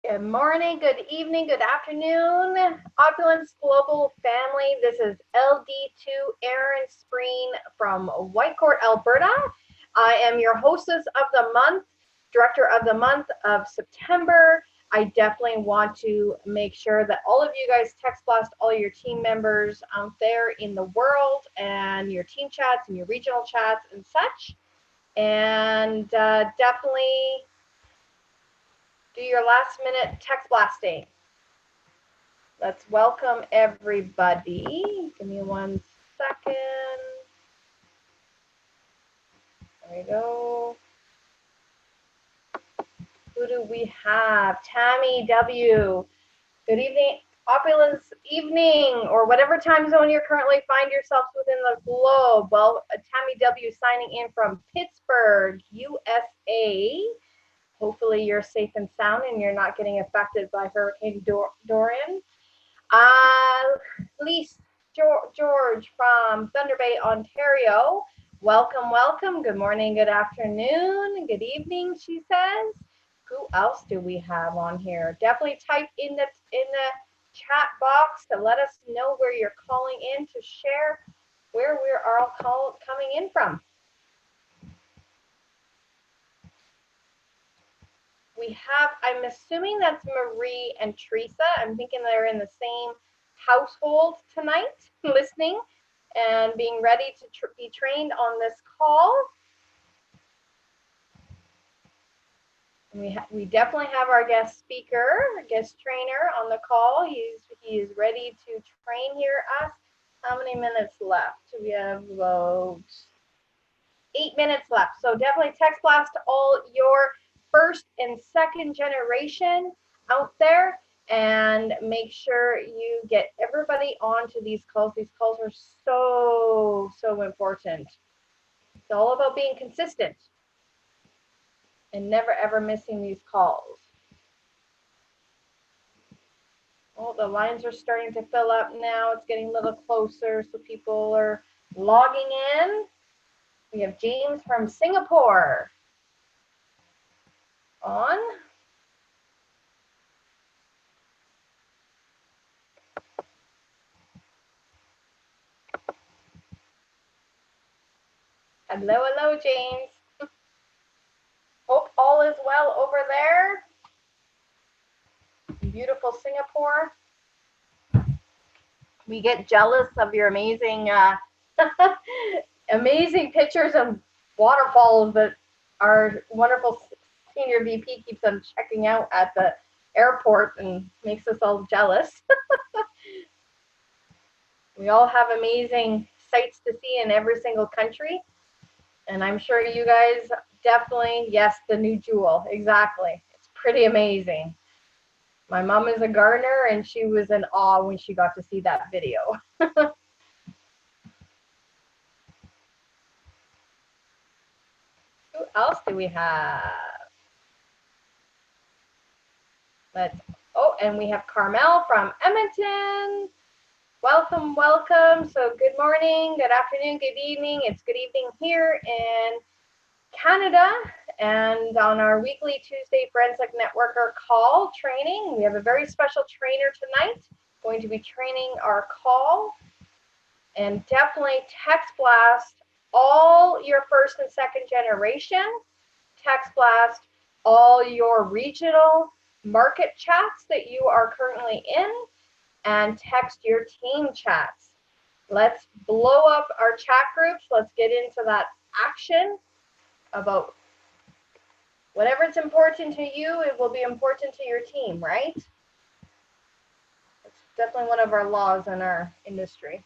Good morning, good evening, good afternoon, Opulence Global Family. This is LD2 Erin Spreen from Whitecourt, Alberta. I am your hostess of the month, director of the month of September. I definitely want to make sure that all of you guys text blast all your team members out there in the world and your team chats and your regional chats and such. And definitely do your last minute text blasting. Let's welcome everybody. Give me 1 second. There we go. Who do we have? Tammy W. Good evening, Opulence evening, or whatever time zone you currently find yourselves within the globe. Well, Tammy W signing in from Pittsburgh, USA. Hopefully you're safe and sound and you're not getting affected by Hurricane Dorian. Lise George from Thunder Bay, Ontario. Welcome, welcome. Good morning, good afternoon, good evening, she says. Who else do we have on here? Definitely type in the chat box to let us know where you're calling in to share where we are all coming in from. We have, I'm assuming that's Marie and Teresa. I'm thinking they're in the same household tonight, listening and being ready to be trained on this call. And we definitely have our guest speaker, guest trainer on the call. He is ready to train here us. How many minutes left? We have about 8 minutes left. So definitely text blast all your first and second generation out there and make sure you get everybody onto these calls. These calls are so important. It's all about being consistent and never ever missing these calls. Oh, the lines are starting to fill up now. It's getting a little closer, so people are logging in. We have James from Singapore on. Hello, hello, James. Hope all is well over there. Beautiful Singapore. We get jealous of your amazing, amazing pictures of waterfalls that our wonderful senior VP keeps on checking out at the airport and makes us all jealous. We all have amazing sights to see in every single country. And I'm sure you guys definitely, yes, the new jewel, exactly. It's pretty amazing. My mom is a gardener and she was in awe when she got to see that video. Who else do we have? And we have Carmel from Edmonton. Welcome, welcome. So good morning, good afternoon, good evening. It's good evening here in Canada. And on our weekly Tuesday Forensic Networker call training, we have a very special trainer tonight going to be training our call. And definitely text blast all your first and second generation. Text blast all your regional market chats that you are currently in, and text your team chats. Let's blow up our chat groups. Let's get into that action about whatever it's important to you, it will be important to your team, right? It's definitely one of our laws in our industry.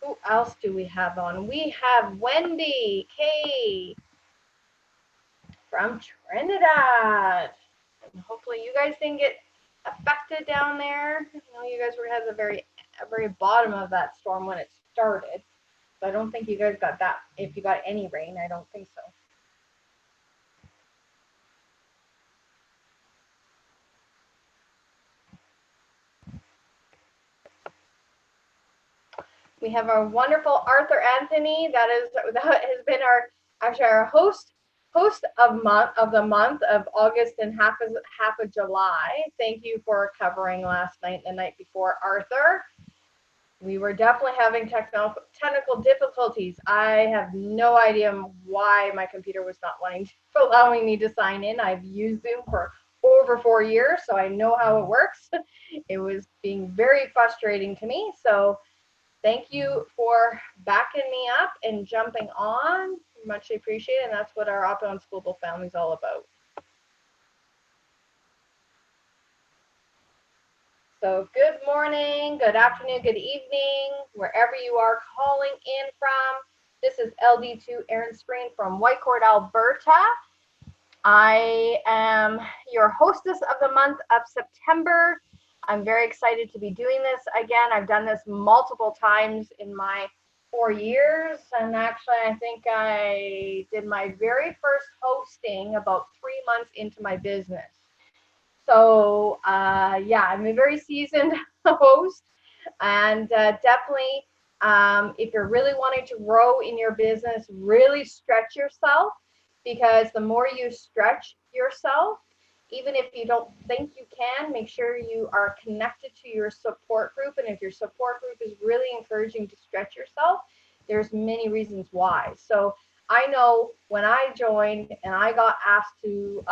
Who else do we have on? We have Wendy K from Trinidad. And hopefully you guys didn't get affected down there. I know you guys were at the very bottom of that storm when it started. So I don't think you guys got that. If you got any rain, I don't think so. We have our wonderful Arthur Anthony. That has been our actually our host of the month of August and half of July. Thank you for covering last night and the night before, Arthur. We were definitely having technical difficulties. I have no idea why my computer was not allowing me to sign in. I've used Zoom for over 4 years, so I know how it works. It was being very frustrating to me. So thank you for backing me up and jumping on. Much appreciated, and that's what our Opulence Global family is all about. So good morning, good afternoon, good evening, wherever you are calling in from. This is LD2 Erin Screen from Whitecourt, Alberta. I am your hostess of the month of September. I'm very excited to be doing this again. I've done this multiple times in my 4 years, and actually I think I did my very first hosting about 3 months into my business. So yeah, I'm a very seasoned host, and definitely if you're really wanting to grow in your business, really stretch yourself, because the more you stretch yourself, even if you don't think you can, make sure you are connected to your support group. And if your support group is really encouraging to stretch yourself, there's many reasons why. So I know when I joined and I got asked to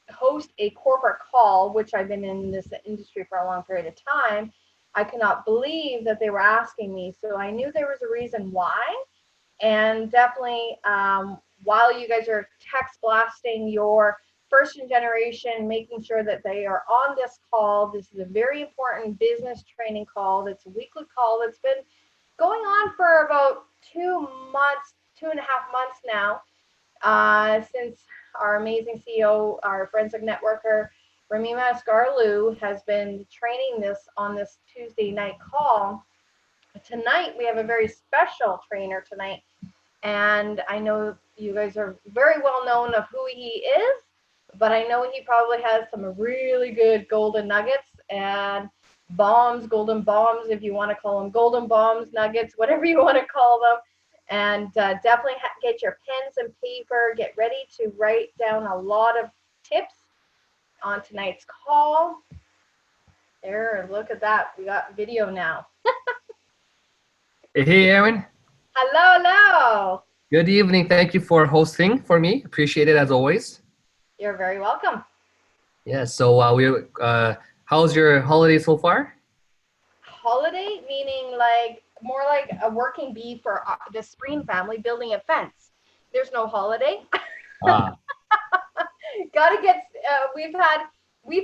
host a corporate call, which I've been in this industry for a long period of time, I could not believe that they were asking me. So I knew there was a reason why. And definitely, while you guys are text blasting your first generation, making sure that they are on this call. This is a very important business training call. That's a weekly call that's been going on for about 2 months, 2.5 months now, since our amazing CEO, our forensic networker, Ramima Asgarlu, has been training this on this Tuesday night call. Tonight, we have a very special trainer tonight, and I know you guys are very well known of who he is, but I know he probably has some really good golden nuggets and bombs, golden bombs, if you want to call them golden bombs, nuggets, whatever you want to call them. And definitely get your pens and paper, get ready to write down a lot of tips on tonight's call. There, look at that. We got video now. Hey, Aaron. Hello, hello. Good evening. Thank you for hosting for me. Appreciate it as always. You're very welcome. Yeah. So how's your holiday so far? Holiday, meaning like more like a working bee for the Screen family building a fence. There's no holiday. Ah. Gotta get, we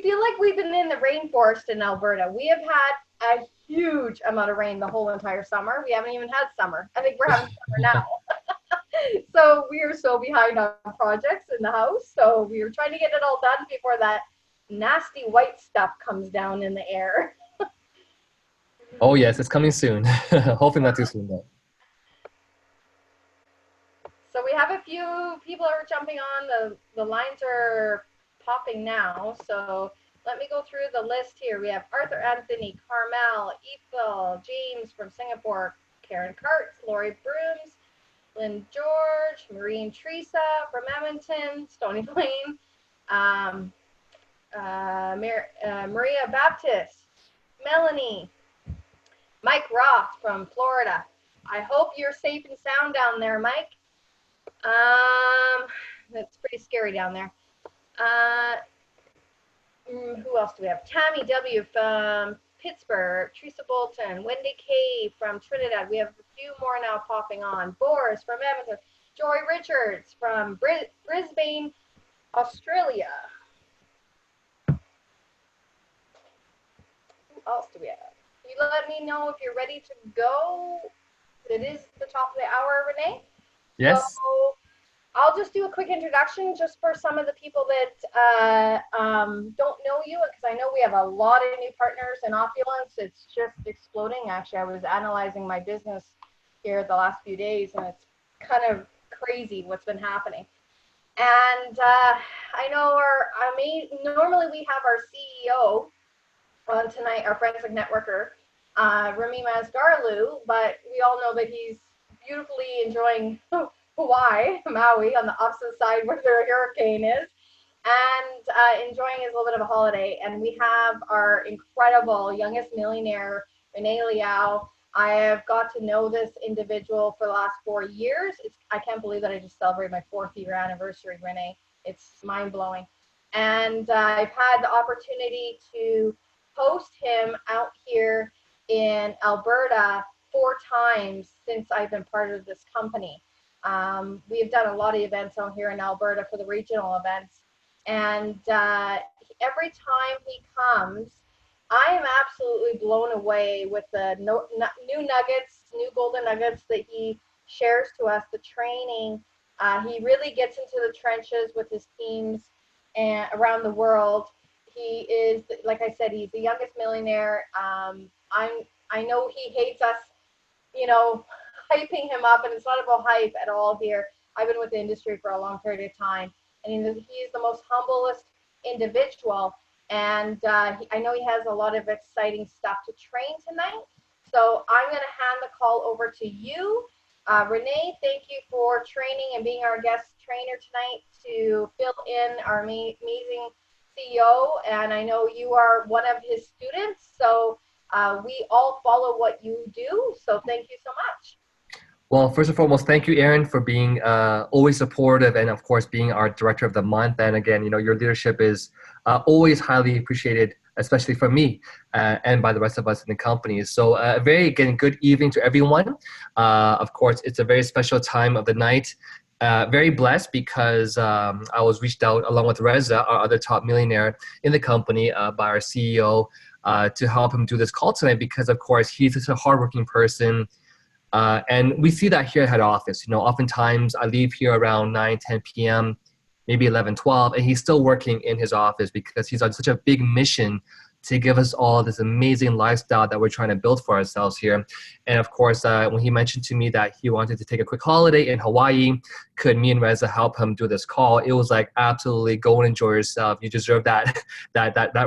feel like we've been in the rainforest in Alberta. We have had a huge amount of rain the whole entire summer. We haven't even had summer. I think we're having summer now. So we are so behind on projects in the house. So we were trying to get it all done before that nasty white stuff comes down in the air. Oh yes, it's coming soon. Hopefully not too soon though. So we have a few people are jumping on. The lines are popping now. So let me go through the list here. We have Arthur Anthony, Carmel, Ethel, James from Singapore, Karen Kartz, Lori Brooms, Lynn George, Maureen Teresa from Edmonton, Stony Plain, Maria Baptist, Melanie, Mike Roth from Florida. I hope you're safe and sound down there, Mike. That's pretty scary down there. Who else do we have? Tammy W. from Pittsburgh, Teresa Bolton, Wendy K. from Trinidad. We have a few more now popping on. Boris from Edmonton, Joy Richards from Brisbane, Australia. Who else do we have? You let me know if you're ready to go. It is the top of the hour, Renee. Yes. So I'll just do a quick introduction just for some of the people that don't know you, because I know we have a lot of new partners in Opulence. It's just exploding. Actually, I was analyzing my business here the last few days, and it's kind of crazy what's been happening. And I know normally we have our CEO on tonight, our forensic networker, Ramima Asgarlu, but we all know that he's beautifully enjoying Hawaii, Maui, on the opposite side where the hurricane is, and enjoying his little bit of a holiday. And we have our incredible youngest millionaire, Renee Liao. I have got to know this individual for the last 4 years. I can't believe that I just celebrated my 4th year anniversary, Renee. It's mind blowing. And I've had the opportunity to host him out here in Alberta 4 times since I've been part of this company. We've done a lot of events out here in Alberta for the regional events. And every time he comes, I am absolutely blown away with the new nuggets, new golden nuggets that he shares to us, the training. He really gets into the trenches with his teams and around the world. He is, like I said, he's the youngest millionaire. I know he hates us, you know, hyping him up, and it's not about hype at all here. I've been with the industry for a long period of time, and he's the most humblest individual. And I know he has a lot of exciting stuff to train tonight. So I'm going to hand the call over to you. Renee, thank you for training and being our guest trainer tonight to fill in our amazing CEO. And I know you are one of his students. So we all follow what you do. So thank you so much. Well, first and foremost, thank you, Aaron, for being always supportive and, of course, being our director of the month. And again, your leadership is always highly appreciated, especially from me and by the rest of us in the company. So again, good evening to everyone. Of course, it's a very special time of the night. Very blessed because I was reached out along with Reza, our other top millionaire in the company, by our CEO to help him do this call tonight because, of course, he's such a hardworking person. And we see that here at head office. Oftentimes I leave here around 9, 10 p.m., maybe 11, 12, and he's still working in his office because he's on such a big mission to give us all this amazing lifestyle that we're trying to build for ourselves here. And of course, when he mentioned to me that he wanted to take a quick holiday in Hawaii, could me and Reza help him do this call? It was like, absolutely, go and enjoy yourself. You deserve that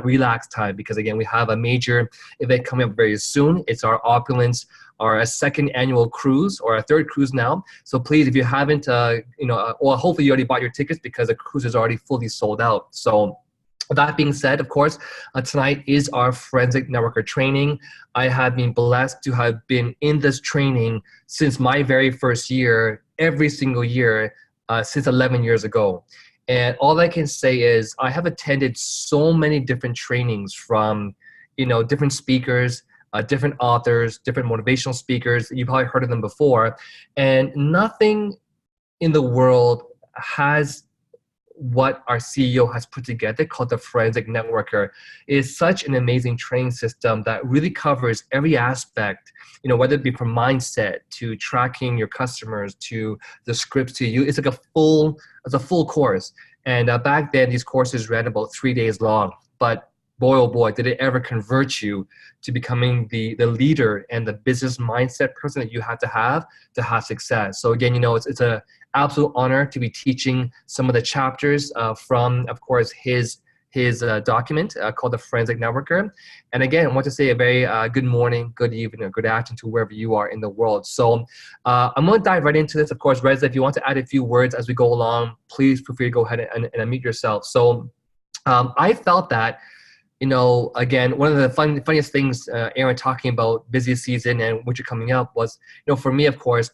relaxed time because again, we have a major event coming up very soon. It's our Opulence, our second annual cruise, or a third cruise now. So please, if you haven't, well, hopefully you already bought your tickets because the cruise is already fully sold out. So that being said, of course, tonight is our Forensic Networker training. I have been blessed to have been in this training since my very first year, every single year, since 11 years ago. And all I can say is I have attended so many different trainings from, different speakers, different authors, different motivational speakers. You've probably heard of them before. And nothing in the world has what our CEO has put together called the Forensic Networker. It is such an amazing training system that really covers every aspect, whether it be from mindset to tracking your customers to the scripts to you. It's like it's a full course. And back then, these courses ran about 3 days long. But boy, oh boy, did it ever convert you to becoming the leader and the business mindset person that you have to have success. So again, it's an absolute honor to be teaching some of the chapters from, of course, his document called the Forensic Networker. And again, I want to say a very good morning, good evening, or good afternoon to wherever you are in the world. So I'm going to dive right into this. Of course, Reza, if you want to add a few words as we go along, please feel free to go ahead and unmute yourself. So I felt that again, one of the funniest things, Aaron, talking about busy season and winter coming up was, for me, of course,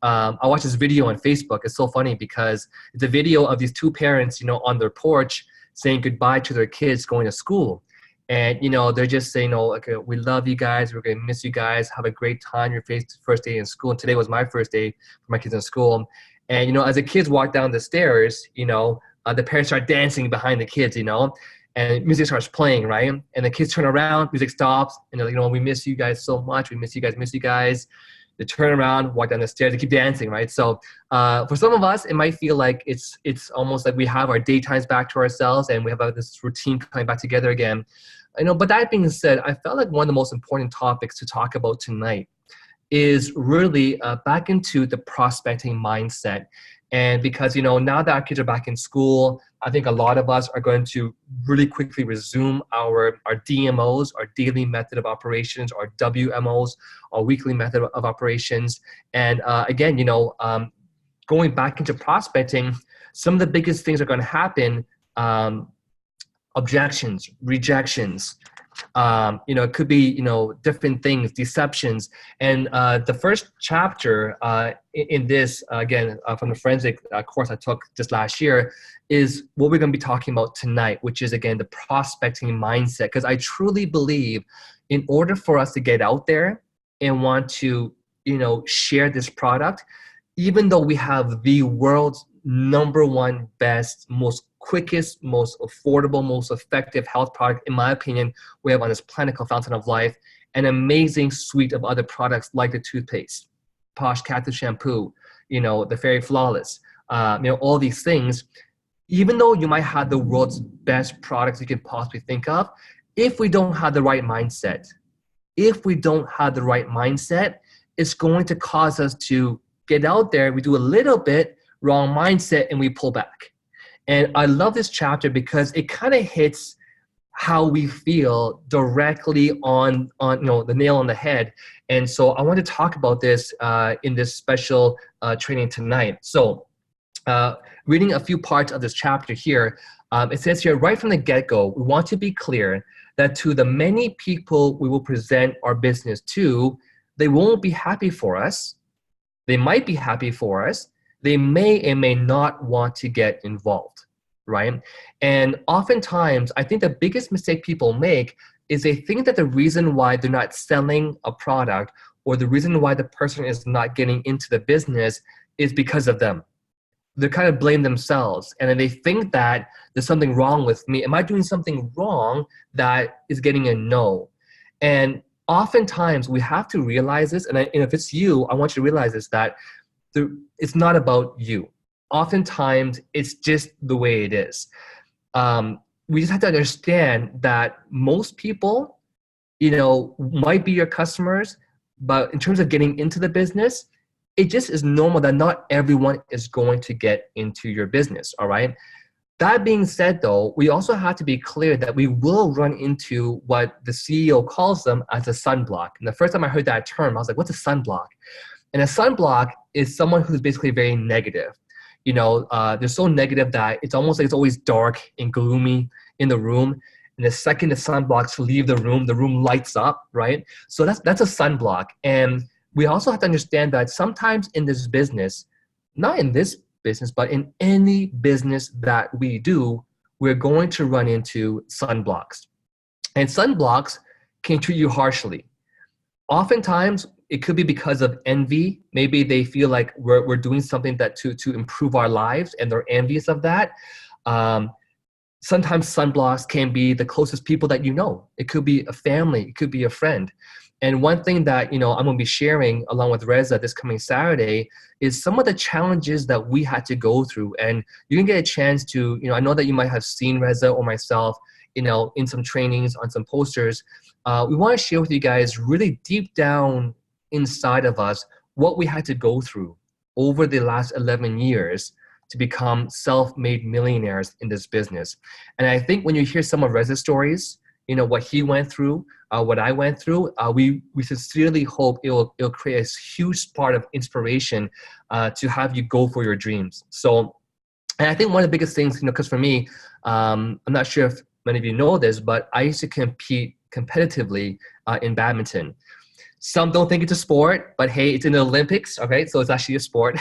I watched this video on Facebook. It's so funny because it's a video of these two parents, on their porch saying goodbye to their kids going to school. And, they're just saying, okay, we love you guys. We're going to miss you guys. Have a great time your first day in school. And today was my first day for my kids in school. And, as the kids walk down the stairs, the parents start dancing behind the kids, and music starts playing, right? And the kids turn around, music stops, and they're like, we miss you guys so much. We miss you guys. They turn around, walk down the stairs, they keep dancing, right? So for some of us, it might feel like it's almost like we have our daytimes back to ourselves and we have this routine coming back together again. But that being said, I felt like one of the most important topics to talk about tonight is really back into the prospecting mindset. And because, now that our kids are back in school, I think a lot of us are going to really quickly resume our DMOs, our daily method of operations, our WMOs, our weekly method of operations. And again, going back into prospecting, some of the biggest things are going to happen. Objections, rejections, it could be, different things, deceptions. And the first chapter in this, again, from the forensic course I took just last year, is what we're going to be talking about tonight, which is, again, the prospecting mindset. Because I truly believe in order for us to get out there and want to, share this product, even though we have the world's #1 best, most quickest, most affordable, most effective health product, in my opinion, we have on this planet called Fountain of Life, an amazing suite of other products like the toothpaste, Posh Cactus shampoo, the Fairy Flawless, all these things. Even though you might have the world's best products you can possibly think of, if we don't have the right mindset, it's going to cause us to get out there, we do a little bit, wrong mindset, and we pull back. And I love this chapter because it kind of hits how we feel directly on the nail on the head. And so I want to talk about this in this special training tonight. So reading a few parts of this chapter here, it says here, right from the get-go, we want to be clear that to the many people we will present our business to, they won't be happy for us. They might be happy for us. They may and may not want to get involved, right? And oftentimes, I think the biggest mistake people make is they think that the reason why they're not selling a product or the reason why the person is not getting into the business is because of them. They kind of blame themselves, and then they think that there's something wrong with me. Am I doing something wrong that is getting a no? And oftentimes we have to realize this, and if it's you, I want you to realize this, that it's not about you. Oftentimes it's just the way it is. We just have to understand that most people, might be your customers, but in terms of getting into the business, it just is normal that not everyone is going to get into your business, all right? That being said, though, we also have to be clear that we will run into what the CEO calls them as a sunblock. And the first time I heard that term, I was like, what's a sunblock? And a sunblock is someone who's basically very negative. They're so negative that it's almost like it's always dark and gloomy in the room. And the second the sunblocks leave the room lights up, right? So that's a sunblock. And we also have to understand that sometimes in this business, not in this business, but in any business that we do, we're going to run into sunblocks. And sunblocks can treat you harshly. Oftentimes, it could be because of envy. Maybe they feel like we're doing something that to improve our lives, and they're envious of that. Sometimes sunblocks can be the closest people that you know. It could be a family. It could be a friend. And one thing that I'm going to be sharing along with Reza this coming Saturday is some of the challenges that we had to go through. And you can get a chance to, I know that you might have seen Reza or myself, in some trainings, on some posters. We want to share with you guys really deep down inside of us what we had to go through over the last 11 years to become self-made millionaires in this business. And I think when you hear some of Reza's stories, what he went through, what I went through, we sincerely hope it'll create a huge part of inspiration to have you go for your dreams. So, and I think one of the biggest things, because for me, I'm not sure if many of you know this, but I used to compete competitively in badminton. Some don't think it's a sport, but hey, it's in the Olympics, okay? So it's actually a sport.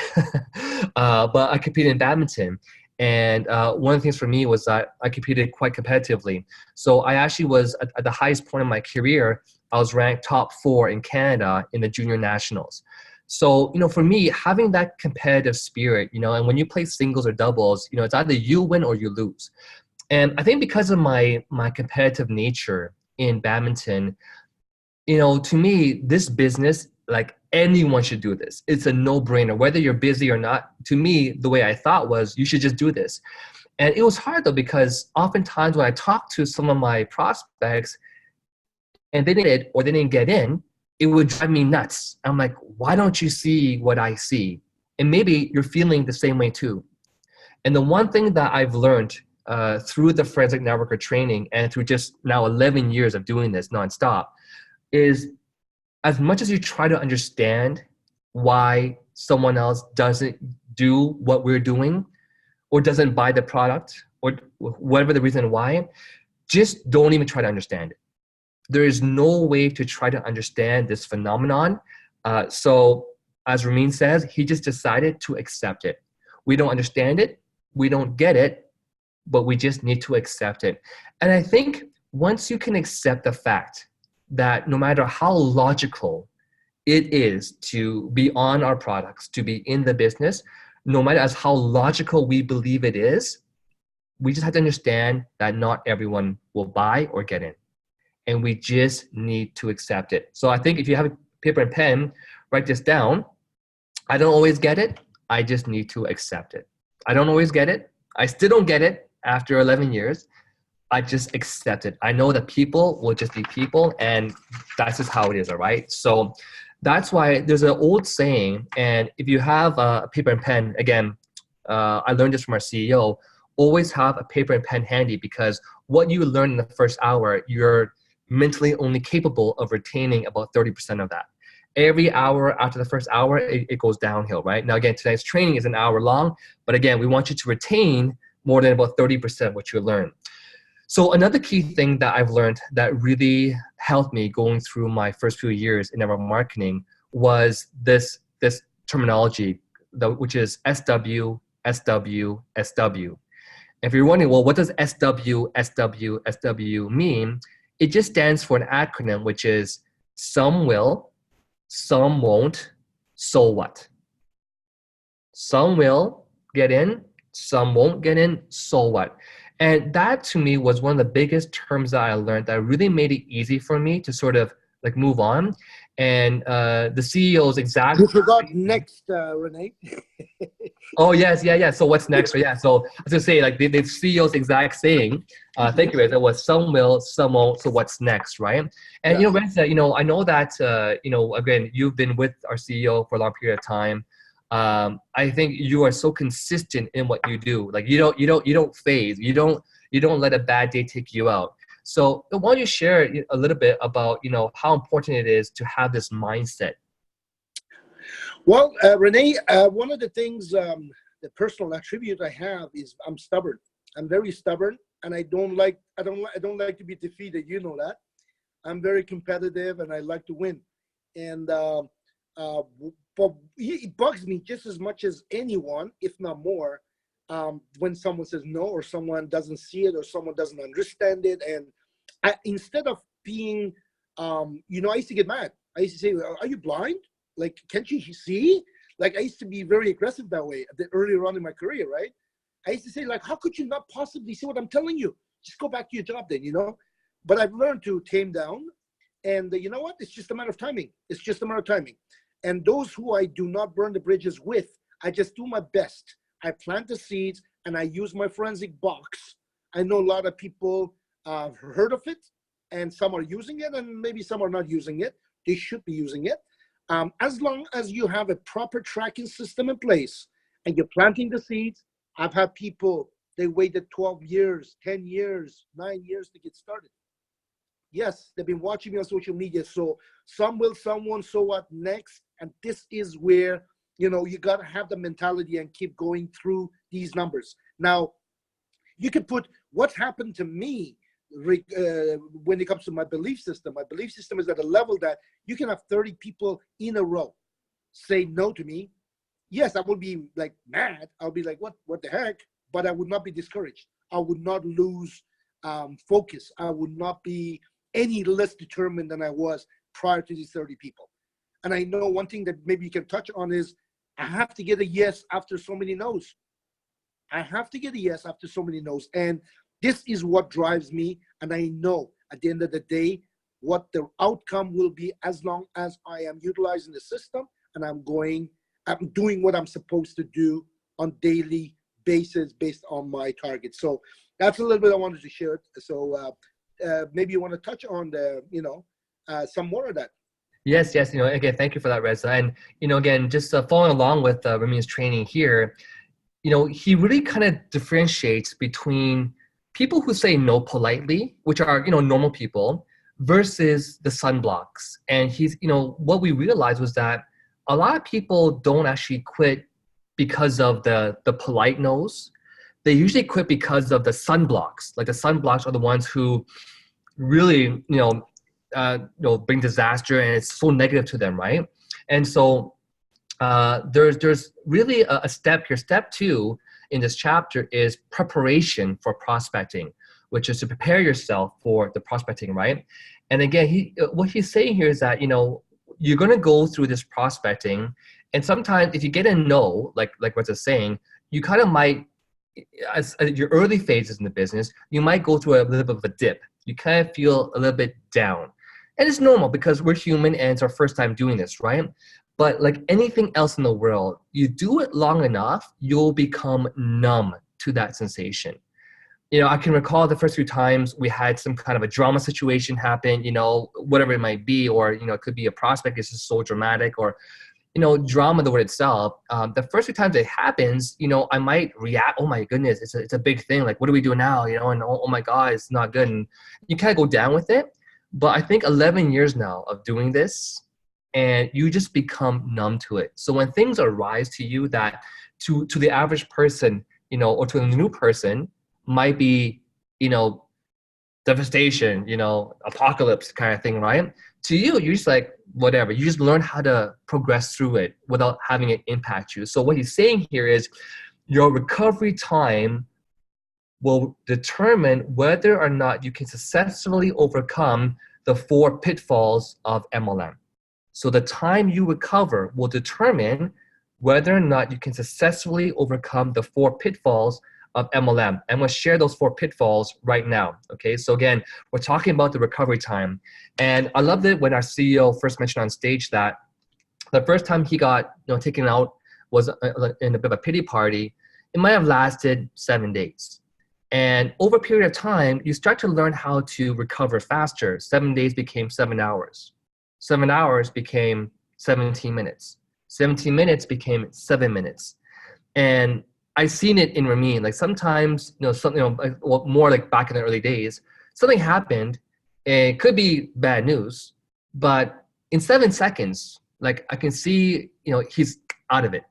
But I competed in badminton. And one of the things for me was that I competed quite competitively. So I actually was at the highest point of my career, I was ranked top 4 in Canada in the junior nationals. So, for me, having that competitive spirit, and when you play singles or doubles, it's either you win or you lose. And I think because of my competitive nature in badminton, to me, this business, like anyone should do this. It's a no-brainer, whether you're busy or not. To me, the way I thought was, you should just do this. And it was hard though, because oftentimes when I talked to some of my prospects and they didn't or they didn't get in, it would drive me nuts. I'm like, why don't you see what I see? And maybe you're feeling the same way too. And the one thing that I've learned through the Forensic Networker training and through just now 11 years of doing this nonstop is, as much as you try to understand why someone else doesn't do what we're doing or doesn't buy the product or whatever the reason why, just don't even try to understand it. There is no way to try to understand this phenomenon. So as Ramin says, he just decided to accept it. We don't understand it, we don't get it, but we just need to accept it. And I think once you can accept the fact that no matter how logical it is to be on our products, to be in the business, no matter as how logical we believe it is, we just have to understand that not everyone will buy or get in. And we just need to accept it. So I think if you have a paper and pen, write this down. I don't always get it. I just need to accept it. I don't always get it. I still don't get it after 11 years. I just accept it. I know that people will just be people, and that's just how it is, all right? So that's why there's an old saying, and if you have a paper and pen, again, I learned this from our CEO, always have a paper and pen handy, because what you learn in the first hour, you're mentally only capable of retaining about 30% of that. Every hour after the first hour, it goes downhill, right? Now, again, tonight's training is an hour long, but again, we want you to retain more than about 30% what you learn. So another key thing that I've learned that really helped me going through my first few years in network marketing was this terminology, which is SW, SW, SW. If you're wondering, well, what does SW, SW, SW mean? It just stands for an acronym, which is some will, some won't, so what? Some will get in, some won't get in, so what? And that to me was one of the biggest terms that I learned that really made it easy for me to sort of like move on. And the CEO's exact. You forgot next, Renee. Oh yes, yeah. So what's next? So yeah, so I was gonna say like the CEO's exact saying. Thank you, Reza. Was some will, some won't. So what's next, right? And you know, Reza, I know that again, you've been with our CEO for a long period of time. I think you are so consistent in what you do. Like you don't phase. You don't let a bad day take you out. So why don't you share a little bit about how important it is to have this mindset? Well, Renee, one of the things, the personal attribute I have is I'm stubborn. I'm very stubborn, and I don't like to be defeated. You know that. I'm very competitive, and I like to win. And but it bugs me just as much as anyone, if not more, when someone says no, or someone doesn't see it, or someone doesn't understand it. And instead of being, I used to get mad. I used to say, "Are you blind? Like, can't you see?" Like, I used to be very aggressive that way earlier on in my career, right? I used to say, like, how could you not possibly see what I'm telling you? Just go back to your job then, But I've learned to tame down. And you know what? It's just a matter of timing. It's just a matter of timing. And those who I do not burn the bridges with, I just do my best. I plant the seeds, and I use my forensic box. I know a lot of people have heard of it, and some are using it, and maybe some are not using it. They should be using it. As long as you have a proper tracking system in place and you're planting the seeds. I've had people, they waited 12 years, 10 years, 9 years to get started. Yes, they've been watching me on social media. So some will, someone, so what next? And this is where, you got to have the mentality and keep going through these numbers. Now, you can put what happened to me when it comes to my belief system. My belief system is at a level that you can have 30 people in a row say no to me. Yes, I would be like mad. I'll be like, what the heck? But I would not be discouraged. I would not lose focus. I would not be any less determined than I was prior to these 30 people. And I know one thing that maybe you can touch on is I have to get a yes after so many no's. I have to get a yes after so many no's. And this is what drives me. And I know at the end of the day, what the outcome will be as long as I am utilizing the system and I'm doing what I'm supposed to do on daily basis based on my targets. So that's a little bit I wanted to share. So maybe you want to touch on some more of that. Yes. Again, thank you for that, Reza. And, again, just following along with Ramin's training here, he really kind of differentiates between people who say no politely, which are, normal people, versus the sunblocks. And what we realized was that a lot of people don't actually quit because of the polite no's. They usually quit because of the sunblocks. Like the sunblocks are the ones who really, bring disaster, and it's so negative to them, right? And so there's really a step here. Step 2 in this chapter is preparation for prospecting, which is to prepare yourself for the prospecting, right? And again, what he's saying here is that, you're going to go through this prospecting, and sometimes if you get a no, like what's it saying, you kind of might, as your early phases in the business, you might go through a little bit of a dip. You kind of feel a little bit down. And it's normal because we're human and it's our first time doing this, right? But like anything else in the world, you do it long enough, you'll become numb to that sensation. I can recall the first few times we had some kind of a drama situation happen, whatever it might be, or, it could be a prospect is just so dramatic, or, drama, the word itself. The first few times it happens, I might react, oh my goodness, it's a big thing. Like, what do we do now? And oh my God, it's not good. And you kind of go down with it. But I think 11 years now of doing this, and you just become numb to it. So when things arise to you that to the average person, or to a new person might be, devastation, apocalypse kind of thing, right? To you, you're just like, whatever. You just learn how to progress through it without having it impact you. So what he's saying here is your recovery time will determine whether or not you can successfully overcome the 4 pitfalls of MLM. So the time you recover will determine whether or not you can successfully overcome the 4 pitfalls of MLM. I'm going to share those 4 pitfalls right now. Okay, so again, we're talking about the recovery time. And I loved it when our CEO first mentioned on stage that the first time he got taken out was in a bit of a pity party. It might have lasted 7 days. And over a period of time, you start to learn how to recover faster. 7 days became 7 hours. 7 hours became 17 minutes. 17 minutes became 7 minutes. And I've seen it in Ramin. Like sometimes, more like back in the early days, something happened. And it could be bad news, but in 7 seconds, like I can see, he's out of it.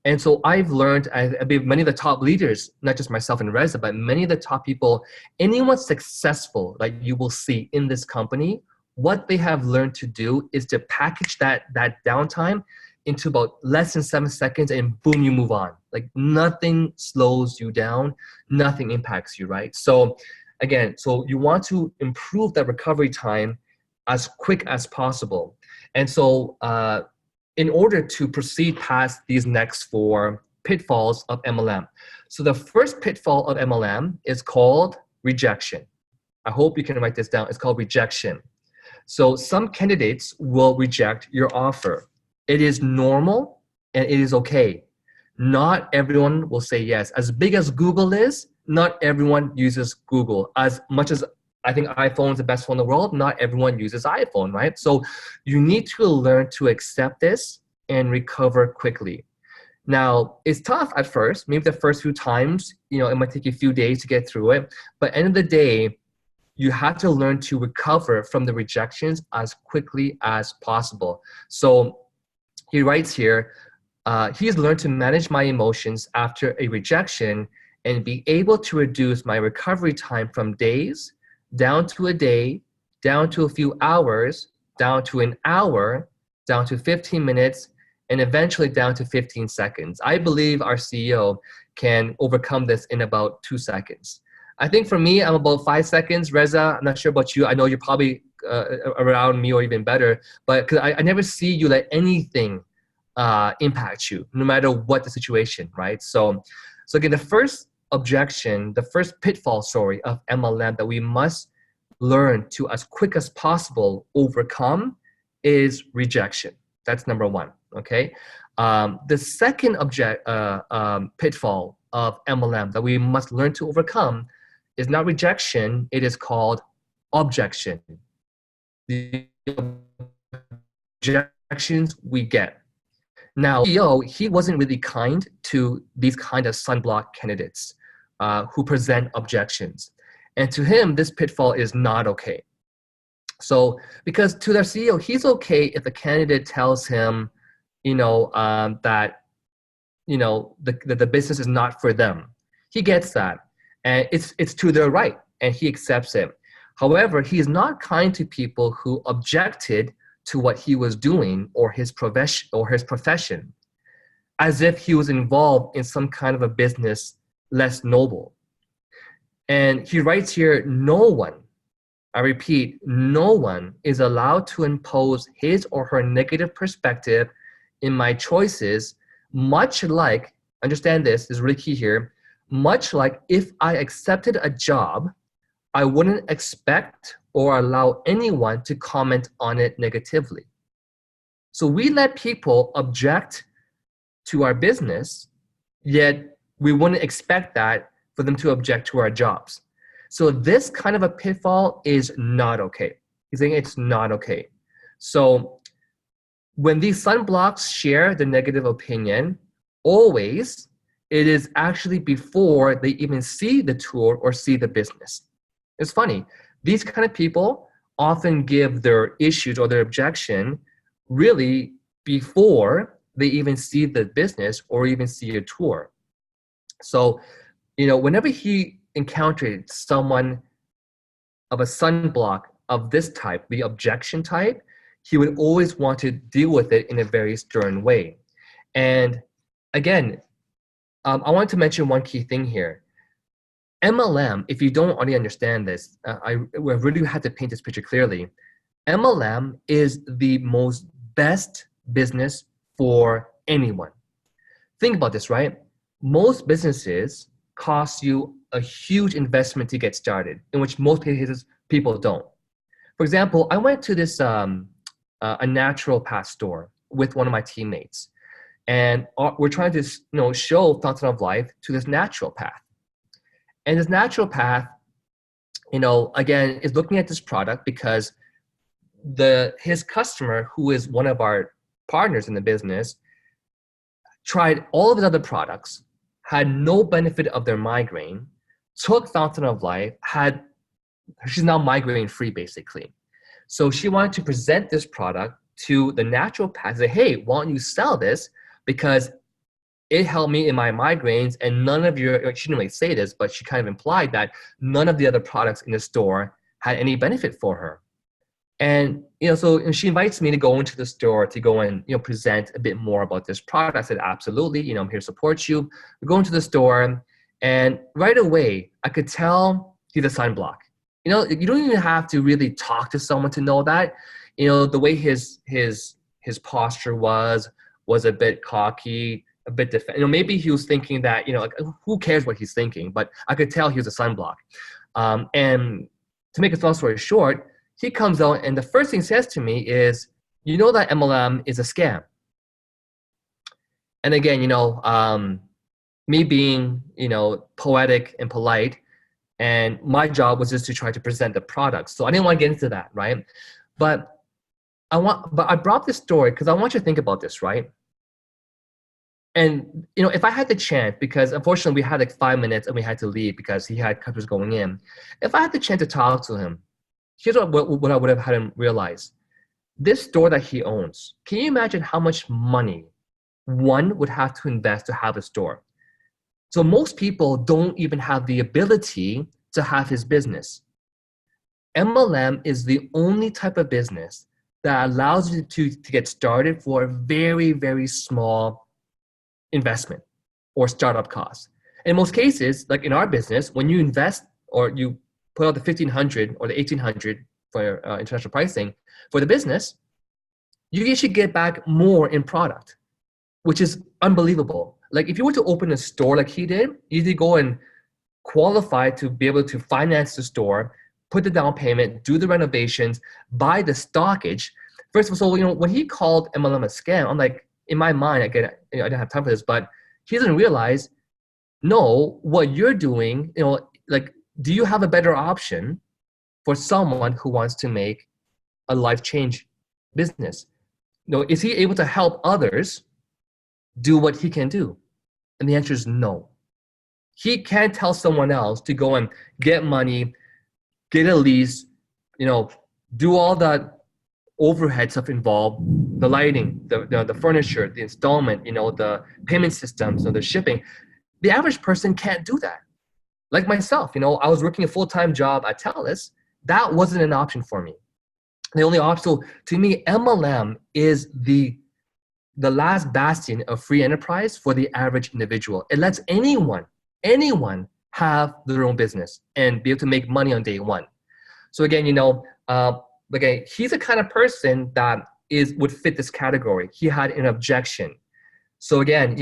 And so I've learned, I believe many of the top leaders, not just myself and Reza, but many of the top people, anyone successful that you will see in this company, what they have learned to do is to package that downtime into about less than 7 seconds, and boom, you move on. Like nothing slows you down, nothing impacts you, right? So again, so you want to improve that recovery time as quick as possible. And so in order to proceed past these next 4 pitfalls of MLM. So the first pitfall of MLM is called rejection. I hope you can write this down. It's called rejection. So some candidates will reject your offer. It is normal and it is okay. Not everyone will say yes. As big as Google is, not everyone uses Google. As much as I think iPhone is the best phone in the world, not everyone uses iPhone, right? So you need to learn to accept this and recover quickly. Now, it's tough at first. Maybe the first few times, it might take you a few days to get through it. But at the end of the day, you have to learn to recover from the rejections as quickly as possible. So he writes here, he's learned to manage my emotions after a rejection and be able to reduce my recovery time from days down to a day, down to a few hours, down to an hour, down to 15 minutes, and eventually down to 15 seconds. I believe our CEO can overcome this in about 2 seconds. I think for me, I'm about 5 seconds. Reza, I'm not sure about you. I know you're probably around me or even better, but cause I never see you let anything impact you, no matter what the situation, right? So again, the first objection, the first pitfall, of MLM that we must learn to, as quick as possible, overcome is rejection. That's number 1, okay? The second pitfall of MLM that we must learn to overcome is not rejection, it is called objection. The objections we get. Now, CEO, he wasn't really kind to these kind of sunblock candidates who present objections. And to him, this pitfall is not okay. So, because to their CEO, he's okay if the candidate tells him, that the business is not for them. He gets that, and it's to their right, and he accepts it. However, he is not kind to people who objected to what he was doing or his profession, as if he was involved in some kind of a business less noble. And he writes here, no one, I repeat, no one is allowed to impose his or her negative perspective in my choices, much like, understand this is really key here, much like if I accepted a job, I wouldn't expect or allow anyone to comment on it negatively. So we let people object to our business, yet we wouldn't expect that for them to object to our jobs. So this kind of a pitfall is not okay. He's saying it's not okay. So when these sunblocks share the negative opinion, always, it is actually before they even see the tour or see the business. It's funny. These kind of people often give their issues or their objection really before they even see the business or even see a tour. So, whenever he encountered someone of a sunblock of this type, the objection type, he would always want to deal with it in a very stern way. And again, I want to mention one key thing here. MLM, if you don't already understand this, I really had to paint this picture clearly. MLM is the most best business for anyone. Think about this, right? Most businesses cost you a huge investment to get started, in which most cases people don't. For example, I went to this a natural path store with one of my teammates, and we're trying to show Fountain of Life to this natural path. And this natural path, again, is looking at this product because his customer, who is one of our partners in the business, tried all of his other products, had no benefit of their migraine, took Fountain of Life, she's now migraine free basically. So she wanted to present this product to the naturopath, say, hey, why don't you sell this? Because it helped me in my migraines, and none of your, she didn't really say this, but she kind of implied that none of the other products in the store had any benefit for her. And, so she invites me to go into the store to go and, present a bit more about this product. I said, absolutely, I'm here to support you. We go into the store, and right away, I could tell he's a sunblock. You don't even have to really talk to someone to know that. The way his posture was a bit cocky, a bit defensive. Maybe he was thinking that, who cares what he's thinking? But I could tell he was a sunblock. And to make a long story short, he comes out and the first thing he says to me is, that MLM is a scam. And again, me being, poetic and polite, and my job was just to try to present the product. So I didn't want to get into that, right? But I brought this story because I want you to think about this, right? And, if I had the chance, because unfortunately we had like 5 minutes and we had to leave because he had customers going in. If I had the chance to talk to him, here's what I would have had him realize. This store that he owns, can you imagine how much money one would have to invest to have a store? So most people don't even have the ability to have his business. MLM is the only type of business that allows you to get started for a very, very small investment or startup cost. In most cases, like in our business, when you invest or you put out the $1,500 or the $1,800 for international pricing for the business, you usually get back more in product, which is unbelievable. Like if you were to open a store like he did, you need to go and qualify to be able to finance the store, put the down payment, do the renovations, buy the stockage. First of all, when he called MLM a scam, I'm like, in my mind, again, I didn't have time for this, but he doesn't realize, no, what you're doing, do you have a better option for someone who wants to make a life change business? Is he able to help others do what he can do? And the answer is no. He can't tell someone else to go and get money, get a lease, do all that overhead stuff involved, the lighting, the furniture, the installment, the payment systems, the shipping. The average person can't do that. Like myself, I was working a full-time job at TELUS. That wasn't an option for me. The only option, to me, MLM is the last bastion of free enterprise for the average individual. It lets anyone have their own business and be able to make money on day one. So again, he's the kind of person that would fit this category. He had an objection. So again,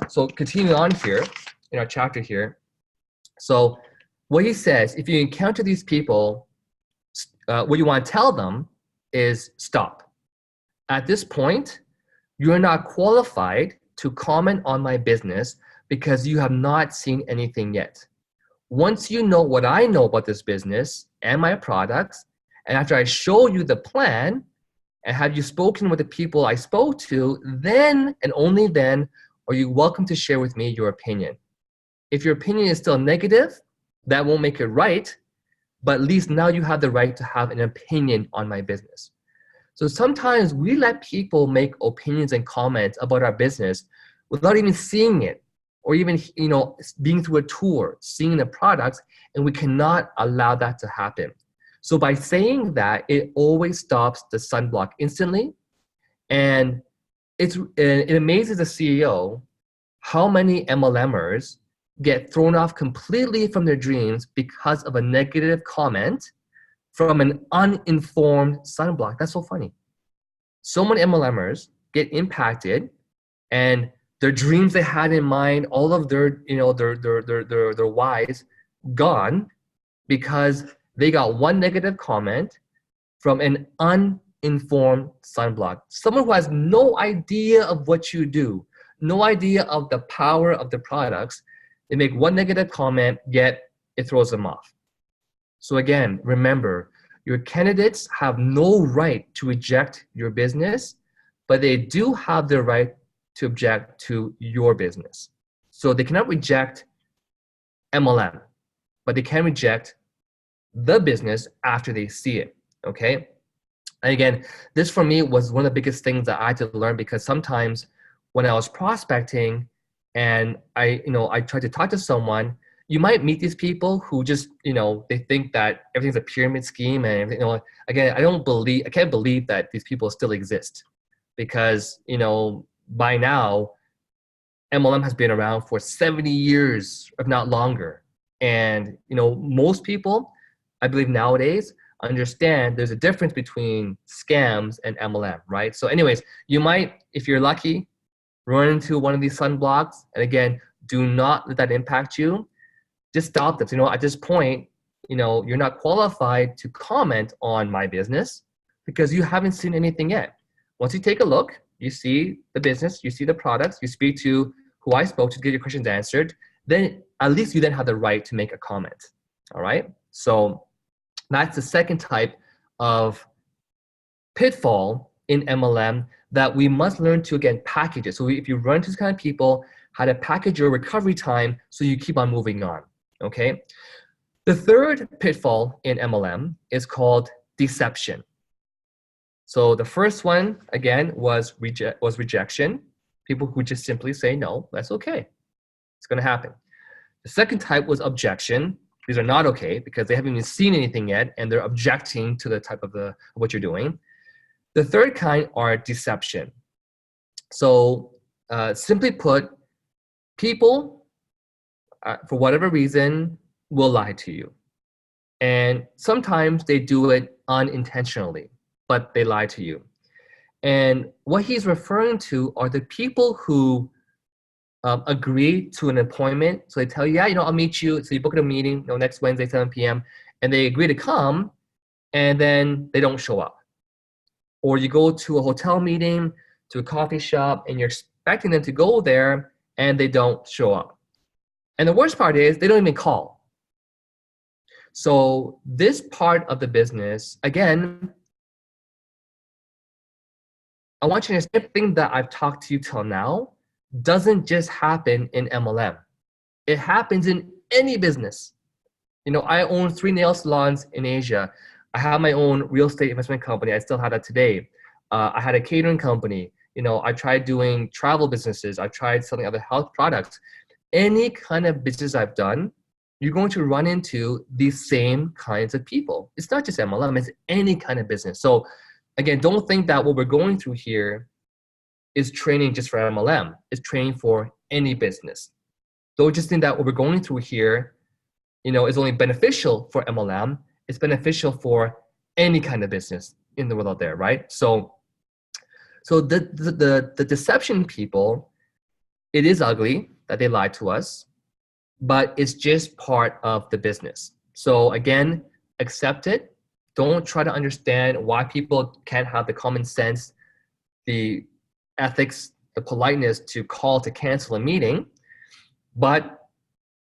so continuing on here in our chapter here. So what he says, if you encounter these people, what you want to tell them is stop. At this point, you are not qualified to comment on my business because you have not seen anything yet. Once you know what I know about this business and my products, and after I show you the plan, and have you spoken with the people I spoke to, then and only then are you welcome to share with me your opinion. If your opinion is still negative, that won't make it right, but at least now you have the right to have an opinion on my business. So sometimes we let people make opinions and comments about our business without even seeing it, or even being through a tour, seeing the products, and we cannot allow that to happen. So by saying that, it always stops the sunblock instantly, and it amazes the CEO how many MLMers get thrown off completely from their dreams because of a negative comment from an uninformed sunblock. That's so funny. So many MLMers get impacted, and their dreams they had in mind, all of their their whys gone because they got one negative comment from an uninformed sunblock. Someone who has no idea of what you do, no idea of the power of the products. They make one negative comment, yet it throws them off. So again, remember, your candidates have no right to reject your business, but they do have the right to object to your business. So they cannot reject MLM, but they can reject the business after they see it, okay? And again, this for me was one of the biggest things that I had to learn, because sometimes when I was prospecting and I tried to talk to someone, you might meet these people who just, they think that everything's a pyramid scheme and everything. Again, I can't believe that these people still exist, because, by now, MLM has been around for 70 years, if not longer. And, most people, I believe nowadays, understand there's a difference between scams and MLM, right? So anyways, you might, if you're lucky, run into one of these sunblocks. And again, do not let that impact you. Just stop this. At this point, you're not qualified to comment on my business because you haven't seen anything yet. Once you take a look, you see the business, you see the products, you speak to who I spoke to get your questions answered, then at least you then have the right to make a comment. All right? So that's the second type of pitfall in MLM that we must learn to, again, package it. So if you run into these kind of people, how to package your recovery time so you keep on moving on, okay? The third pitfall in MLM is called deception. So the first one, again, was rejection. People who just simply say, no, that's okay. It's gonna happen. The second type was objection. These are not okay because they haven't even seen anything yet and they're objecting to the type of what you're doing. The third kind are deception. So simply put, people, for whatever reason, will lie to you. And sometimes they do it unintentionally, but they lie to you. And what he's referring to are the people who agree to an appointment. So they tell you, yeah, I'll meet you. So you book a meeting, next Wednesday, 7 p.m. And they agree to come, and then they don't show up. Or you go to a hotel meeting, to a coffee shop, and you're expecting them to go there, and they don't show up. And the worst part is they don't even call. So this part of the business, again, I want you to understand everything that I've talked to you till now doesn't just happen in MLM. It happens in any business. I own 3 nail salons in Asia. I have my own real estate investment company. I still have that today. I had a catering company. I tried doing travel businesses. I tried selling other health products. Any kind of business I've done, you're going to run into these same kinds of people. It's not just MLM, it's any kind of business. So again, don't think that what we're going through here is training just for MLM. It's training for any business. Don't just think that what we're going through here, is only beneficial for MLM. It's beneficial for any kind of business in the world out there, right? So the deception people, it is ugly that they lied to us, but it's just part of the business. So again, accept it. Don't try to understand why people can't have the common sense, the ethics, the politeness to call to cancel a meeting, but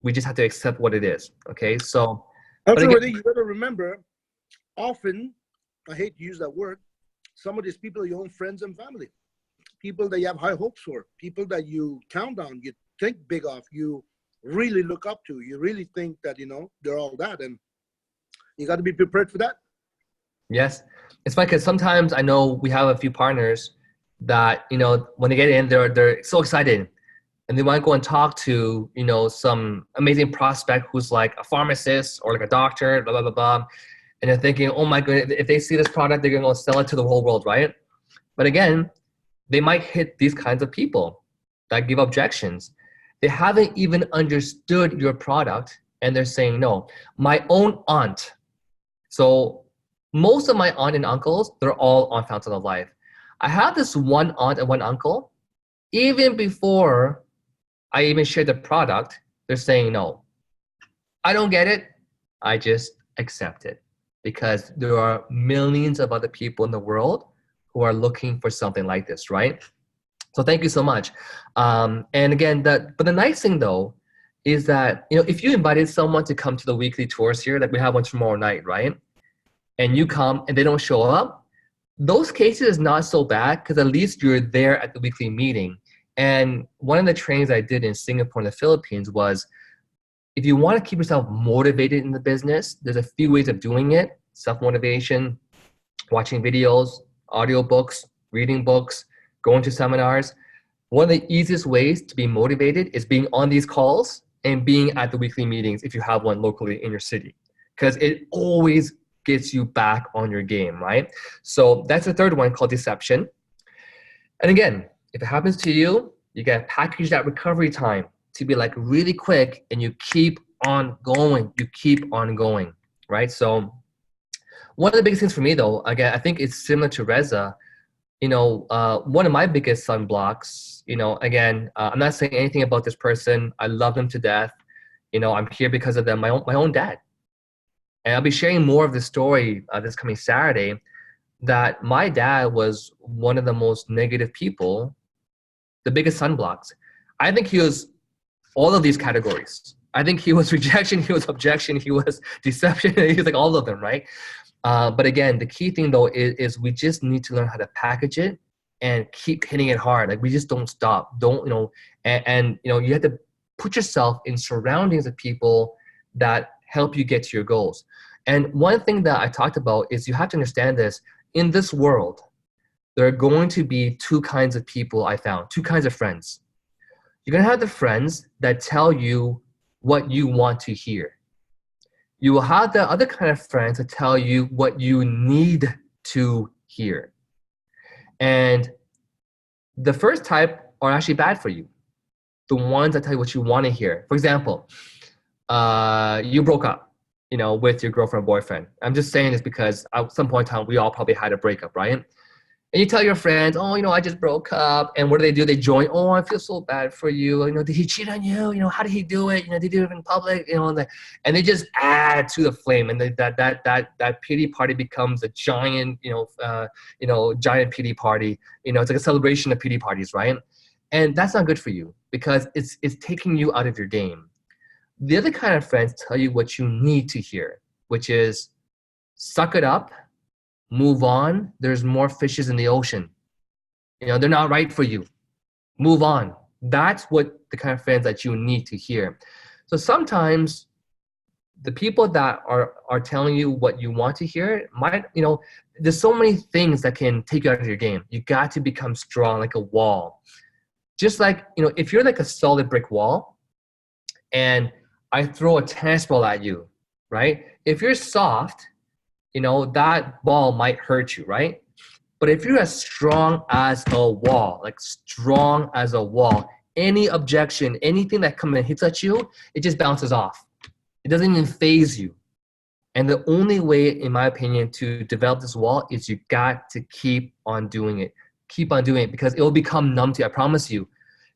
we just have to accept what it is. Okay, so. Also, Renee, you got to remember, often, I hate to use that word, some of these people are your own friends and family, people that you have high hopes for, people that you count on, you think big of, you really look up to, you really think that, they're all that, and you got to be prepared for that. Yes, it's funny because sometimes I know we have a few partners that, when they get in, they're so excited. And they want to go and talk to, some amazing prospect who's like a pharmacist or like a doctor, blah, blah, blah, blah. And they're thinking, oh my goodness, if they see this product, they're going to go sell it to the whole world, right? But again, they might hit these kinds of people that give objections. They haven't even understood your product and they're saying no. My own aunt. So most of my aunt and uncles, they're all on Fountain of Life. I have this one aunt and one uncle, even before I even share the product, they're saying no. I don't get it. I just accept it because there are millions of other people in the world who are looking for something like this, right? So thank you so much. And again, but the nice thing though is that, if you invited someone to come to the weekly tours here, like we have one tomorrow night, right? And you come and they don't show up, those cases is not so bad because at least you're there at the weekly meeting. And one of the trainings I did in Singapore and the Philippines was, if you want to keep yourself motivated in the business, there's a few ways of doing it. Self-motivation, watching videos, audiobooks, reading books, going to seminars. One of the easiest ways to be motivated is being on these calls and being at the weekly meetings if you have one locally in your city, because it always gets you back on your game, right? So that's the third one, called deception. And again, if it happens to you, you gotta package that recovery time to be like really quick and you keep on going. You keep on going, right? So one of the biggest things for me though, again, I think it's similar to Reza. One of my biggest sunblocks, again, I'm not saying anything about this person. I love them to death. I'm here because of them, my own dad. And I'll be sharing more of the story this coming Saturday, that my dad was one of the most negative people, the biggest sunblocks. I think he was all of these categories. I think he was rejection, he was objection, he was deception, he was like all of them, right? But again, the key thing though is we just need to learn how to package it and keep hitting it hard. Like we just don't stop. And you have to put yourself in surroundings of people that help you get to your goals. And one thing that I talked about is you have to understand this. In this world, there are going to be two kinds of people I found, two kinds of friends. You're going to have the friends that tell you what you want to hear. You will have the other kind of friends that tell you what you need to hear. And the first type are actually bad for you. The ones that tell you what you want to hear. For example, you broke up, with your girlfriend or boyfriend. I'm just saying this because at some point in time, we all probably had a breakup, right? And you tell your friends, oh, I just broke up. And what do? They join, oh, I feel so bad for you. Did he cheat on you? How did he do it? Did he do it in public? And they just add to the flame. And that pity party becomes a giant, giant pity party. It's like a celebration of pity parties, right? And that's not good for you because it's taking you out of your game. The other kind of friends tell you what you need to hear, which is suck it up, move on. There's more fishes in the ocean. They're not right for you. Move on. That's what the kind of friends that you need to hear. So sometimes the people that are telling you what you want to hear might, there's so many things that can take you out of your game. You got to become strong like a wall. Just like, if you're like a solid brick wall and I throw a tennis ball at you, right? If you're soft, that ball might hurt you, right? But if you're as strong as a wall, like strong as a wall, any objection, anything that comes and hits at you, it just bounces off. It doesn't even phase you. And the only way, in my opinion, to develop this wall is you got to keep on doing it. Keep on doing it because it will become numb to you. I promise you.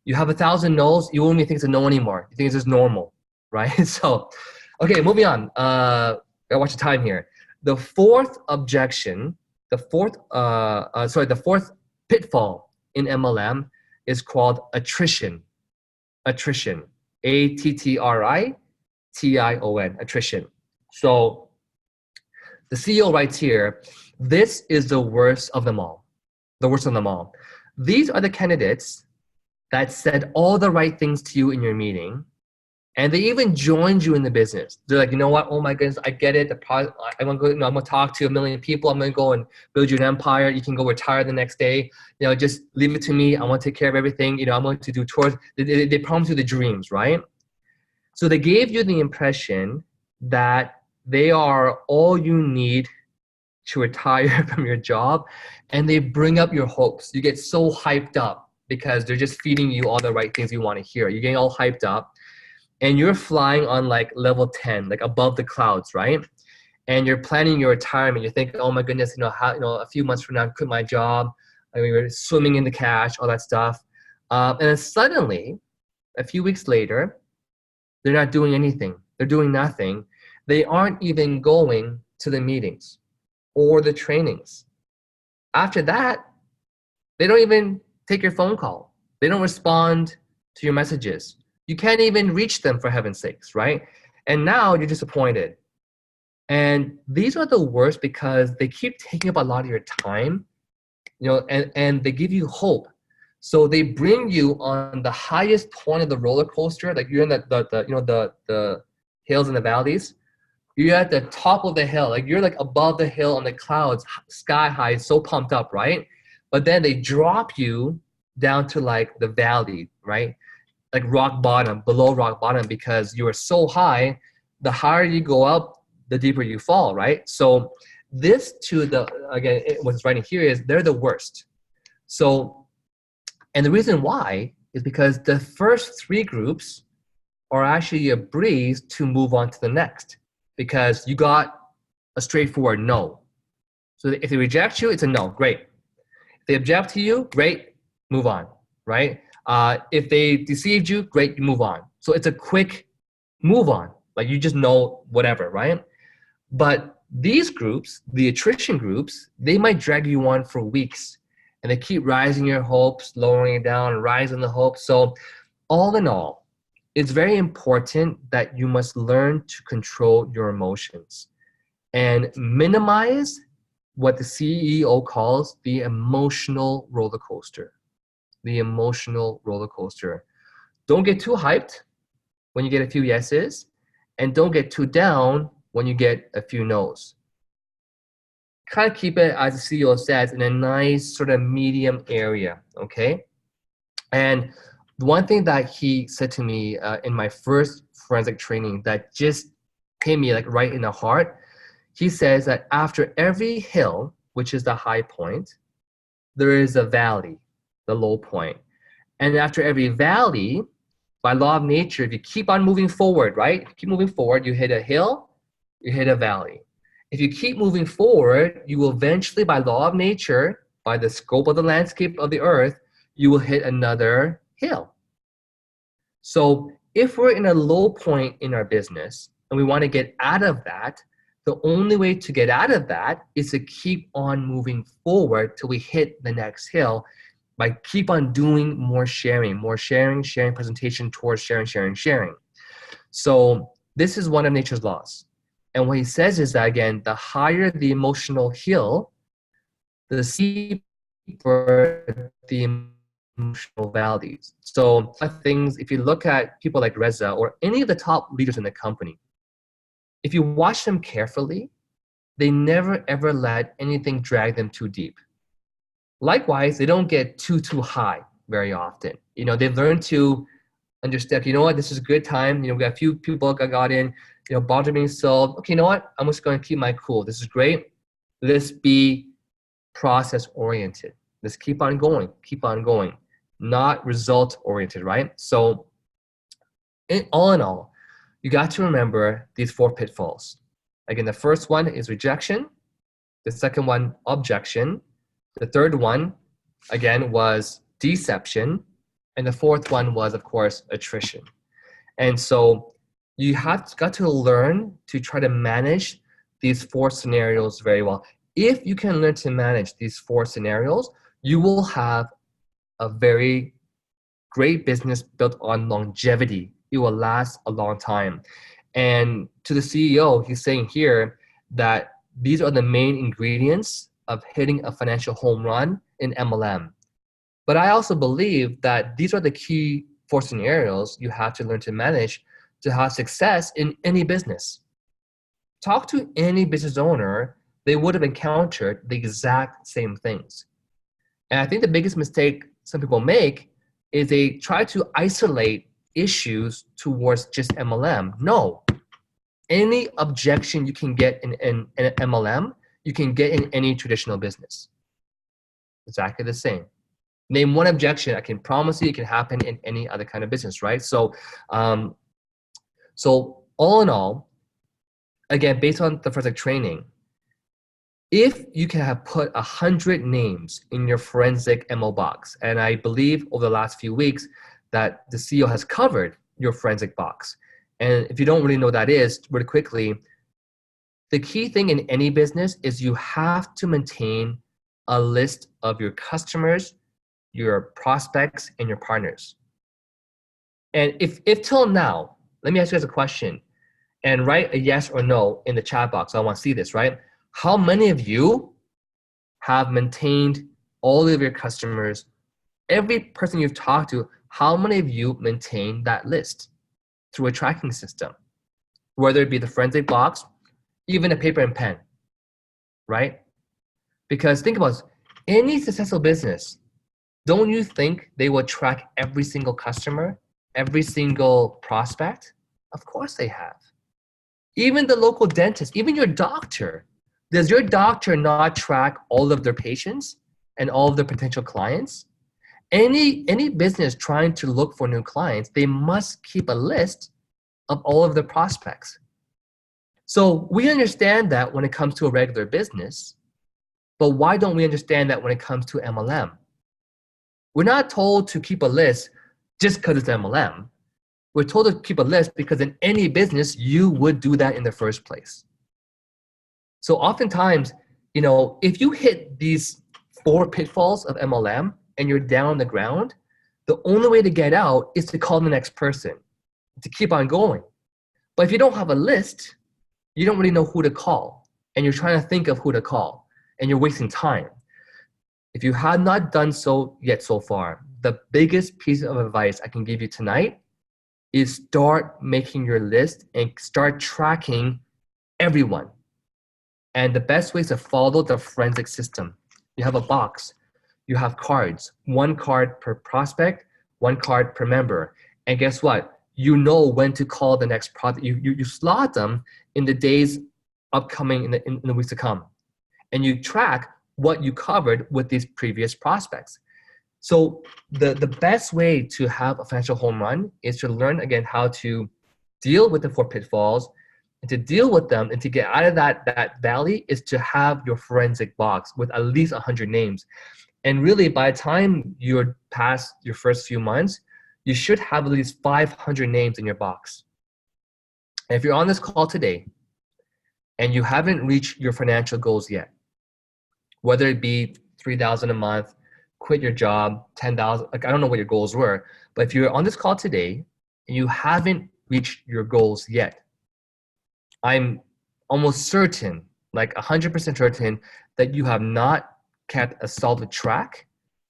You have 1,000 no's, you won't even think it's a no anymore. You think it's just normal, right? So, okay, moving on. Gotta watch the time here. The fourth objection, the fourth pitfall in MLM is called attrition. Attrition. ATTRITION. Attrition. So the CEO writes here, this is the worst of them all. The worst of them all. These are the candidates that said all the right things to you in your meeting, and they even joined you in the business. They're like, you know what? Oh my goodness, I get it. I'm gonna talk to 1 million people. I'm gonna go and build you an empire. You can go retire the next day. Just leave it to me. I want to take care of everything. I'm going to do tours. They promised you the dreams, right? So they gave you the impression that they are all you need to retire from your job, and they bring up your hopes. You get so hyped up because they're just feeding you all the right things you want to hear. You're getting all hyped up and you're flying on like level 10, like above the clouds, right? And you're planning your retirement. You're thinking, oh my goodness, a few months from now, I quit my job. I mean, we're swimming in the cash, all that stuff. And then suddenly, a few weeks later, they're not doing anything. They're doing nothing. They aren't even going to the meetings or the trainings. After that, they don't even take your phone call. They don't respond to your messages. You can't even reach them, for heaven's sakes, right? And now you're disappointed. And these are the worst because they keep taking up a lot of your time, and they give you hope. So they bring you on the highest point of the roller coaster, like you're in the hills and the valleys. You're at the top of the hill, like you're like above the hill on the clouds, sky high, so pumped up, right? But then they drop you down to like the valley, right? Like rock bottom, below rock bottom, because you are so high. The higher you go up, the deeper you fall, right? So this what's writing here is they're the worst. So, and the reason why is because the first three groups are actually a breeze to move on to the next, because you got a straightforward no. So if they reject you, it's a no, great. If they object to you, great, move on, right? If they deceived you, great, you move on. So it's a quick move on, like you just know whatever, right? But these groups, the attrition groups, they might drag you on for weeks, and they keep rising your hopes, lowering it down, rising the hopes. So all in all, it's very important that you must learn to control your emotions and minimize what the CEO calls the emotional roller coaster. The emotional roller coaster. Don't get too hyped when you get a few yeses, and don't get too down when you get a few no's. Kind of keep it, as the CEO says, in a nice sort of medium area, okay? And one thing that he said to me in my first forensic training that just hit me like right in the heart, he says that after every hill, which is the high point, there is a valley, the low point. And after every valley, by law of nature, if you keep on moving forward, right? If you keep moving forward, you hit a hill, you hit a valley. If you keep moving forward, you will eventually, by law of nature, by the scope of the landscape of the earth, you will hit another hill. So if we're in a low point in our business and we want to get out of that, the only way to get out of that is to keep on moving forward till we hit the next hill by keep on doing more sharing presentation towards sharing. So this is one of nature's laws. And what he says is that, again, the higher the emotional hill, the steeper the emotional valleys. So things, if you look at people like Reza or any of the top leaders in the company, if you watch them carefully, they never ever let anything drag them too deep. Likewise, they don't get too high very often. They learn to understand, this is a good time. We got a few people got in, bonds are being sold. Okay, you know what? I'm just going to keep my cool. This is great. Let's be process oriented. Let's keep on going, not result oriented, right? So all in all, you got to remember these 4 pitfalls. Again, the first one is rejection. The second one, objection. The third one, again, was deception. And the fourth one was, of course, attrition. And so you have got to learn to try to manage these 4 scenarios very well. If you can learn to manage these 4 scenarios, you will have a very great business built on longevity. It will last a long time. And to the CEO, he's saying here that these are the main ingredients of hitting a financial home run in MLM. But I also believe that these are the key 4 scenarios you have to learn to manage to have success in any business. Talk to any business owner, they would have encountered the exact same things. And I think the biggest mistake some people make is they try to isolate issues towards just MLM. No. Any objection you can get in an MLM, you can get in any traditional business. Exactly the same. Name one objection, I can promise you it can happen in any other kind of business, right? So all in all, again, based on the forensic training, if you can have put 100 names in your forensic MO box, and I believe over the last few weeks that the CEO has covered your forensic box. And if you don't really know what that is, really quickly, the key thing in any business is you have to maintain a list of your customers, your prospects, and your partners. And if till now, let me ask you guys a question and write a yes or no in the chat box. I want to see this, right? How many of you have maintained all of your customers, every person you've talked to, how many of you maintain that list through a tracking system? Whether it be the forensic box, even a paper and pen, right? Because think about this, any successful business, don't you think they will track every single customer, every single prospect? Of course they have. Even the local dentist, even your doctor. Does your doctor not track all of their patients and all of their potential clients? Any business trying to look for new clients, they must keep a list of all of the prospects. So we understand that when it comes to a regular business, but why don't we understand that when it comes to MLM? We're not told to keep a list just because it's MLM. We're told to keep a list because in any business, you would do that in the first place. So oftentimes, if you hit these 4 pitfalls of MLM and you're down on the ground, the only way to get out is to call the next person, to keep on going. But if you don't have a list, you don't really know who to call, and you're trying to think of who to call, and you're wasting time. If you have not done so yet so far, the biggest piece of advice I can give you tonight is start making your list and start tracking everyone. And the best way is to follow the forensic system. You have a box, you have cards, 1 card per prospect, 1 card per member. And guess what? You know when to call the next product. You slot them in the days upcoming, in the weeks to come. And you track what you covered with these previous prospects. So the best way to have a financial home run is to learn, again, how to deal with the 4 pitfalls, and to deal with them and to get out of that valley is to have your forensic box with at least 100 names. And really, by the time you're past your first few months, you should have at least 500 names in your box. And if you're on this call today and you haven't reached your financial goals yet, whether it be $3,000 a month, quit your job, 10,000, I don't know what your goals were, but if you're on this call today and you haven't reached your goals yet, I'm almost certain, like 100% certain, that you have not kept a solid track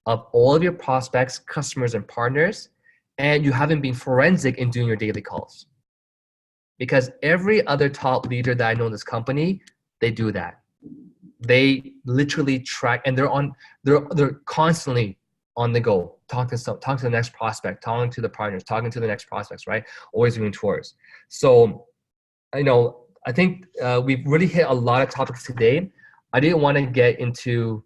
of all of your prospects, customers, and partners, and you haven't been forensic in doing your daily calls. because every other top leader that I know in this company, they do that. They literally track, and they're constantly on the go, talking to the next prospect, talking to the partners, talking to the next prospects, right? Always doing tours. So, I think we've really hit a lot of topics today. I didn't want to get into,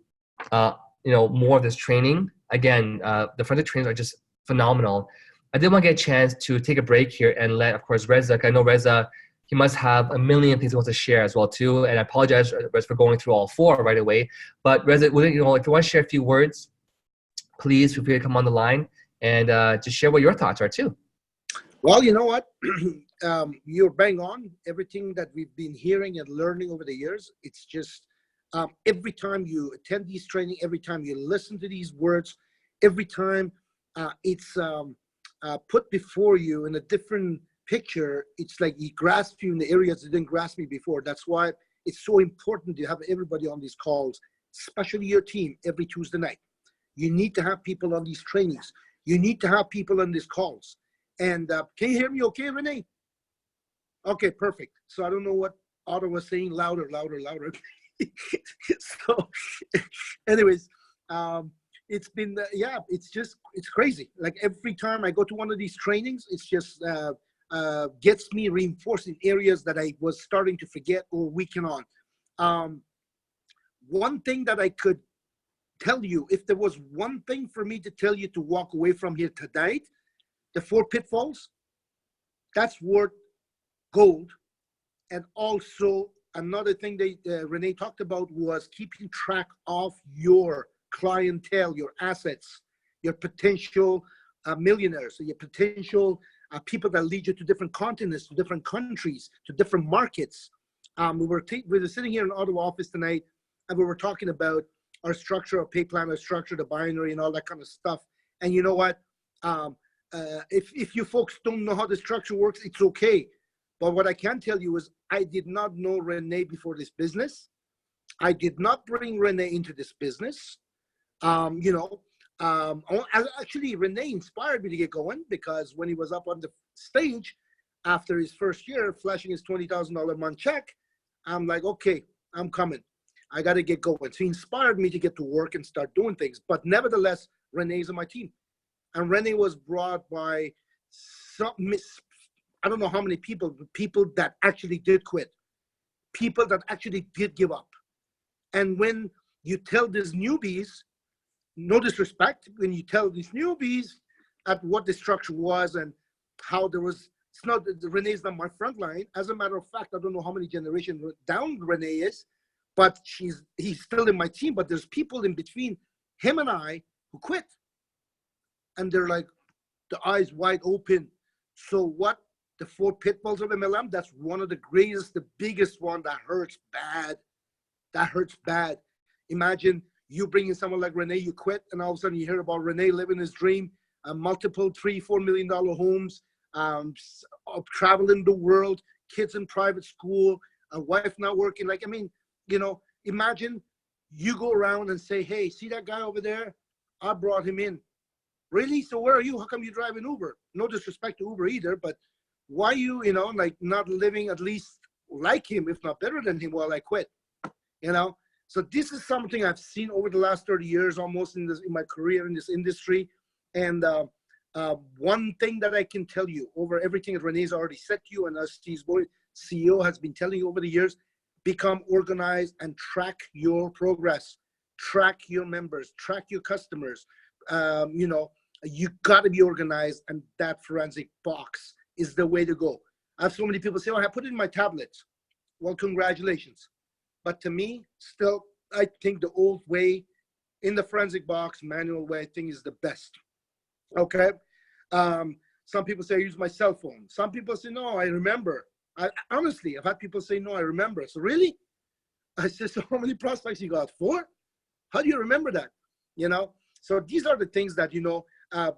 more of this training. Again, the forensic trainings are just phenomenal. I did want to get a chance to take a break here and let, of course, Reza. I know Reza, he must have a million things he wants to share as well too. And I apologize, Reza, for going through all four right away. But Reza, if you want to share a few words, please feel free to come on the line and just share what your thoughts are too. Well, you know what? You're bang on. Everything that we've been hearing and learning over the years, it's just every time you attend these training, every time you listen to these words, every time it's put before you in a different picture, it's like you grasp you in the areas that didn't grasp me before. That's why it's so important to have everybody on these calls, especially your team, every Tuesday night. You need to have people on these trainings. You need to have people on these calls. And can you hear me okay, Renee? Okay, perfect. So I don't know what Otto was saying, louder. So anyways, it's been, it's crazy. Like every time I go to one of these trainings, it's just gets me reinforced in areas that I was starting to forget or weaken on. One thing that I could tell you, if there was one thing for me to tell you to walk away from here tonight, the 4 pitfalls, that's worth gold. And also another thing that Renee talked about was keeping track of your clientele, your assets, your potential millionaires, so your potential people that lead you to different continents, to different countries, to different markets. We were sitting here in the Ottawa office tonight, and we were talking about our structure, our pay plan, our structure, the binary, and all that kind of stuff. And you know what? If you folks don't know how the structure works, it's okay. But what I can tell you is I did not know Renee before this business. I did not bring Renee into this business. Actually, Renee inspired me to get going, because when he was up on the stage after his first year, flashing his $20,000 a month check, I'm like, okay, I'm coming. I got to get going. So he inspired me to get to work and start doing things. But nevertheless, Renee's on my team. And Renee was brought by I don't know how many people that actually did quit, people that actually did give up. And when you tell these newbies, no disrespect, when you tell these newbies at what the structure was and how there was, it's not, Renee's not my front line. As a matter of fact, I don't know how many generations down Renee is, but he's still in my team. But there's people in between him and I who quit. And they're like, the eyes wide open. So what? The 4 pitfalls of MLM, that's one of the greatest, the biggest one that hurts bad. That hurts bad. Imagine you bring in someone like Renee, you quit, and all of a sudden you hear about Renee living his dream, multiple $3-4 million homes, traveling the world, kids in private school, a wife not working. Like, I mean, imagine you go around and say, hey, see that guy over there? I brought him in. Really? So where are you? How come you drive an Uber? No disrespect to Uber either, but why you, not living at least like him, if not better than him, while I quit, So this is something I've seen over the last 30 years, almost in my career in this industry. And one thing that I can tell you over everything that Renee's already said to you and as Steve's CEO has been telling you over the years, become organized and track your progress, track your members, track your customers. You got to be organized, and that forensic box is the way to go. I have so many people say, oh, I put it in my tablet. Well, congratulations. But to me, still, I think the old way in the forensic box, manual way, I think is the best. Okay. Some people say I use my cell phone. Some people say, no, I remember. Honestly, I've had people say, no, I remember. So really? I said, so how many prospects you got? 4? How do you remember that? So these are the things that,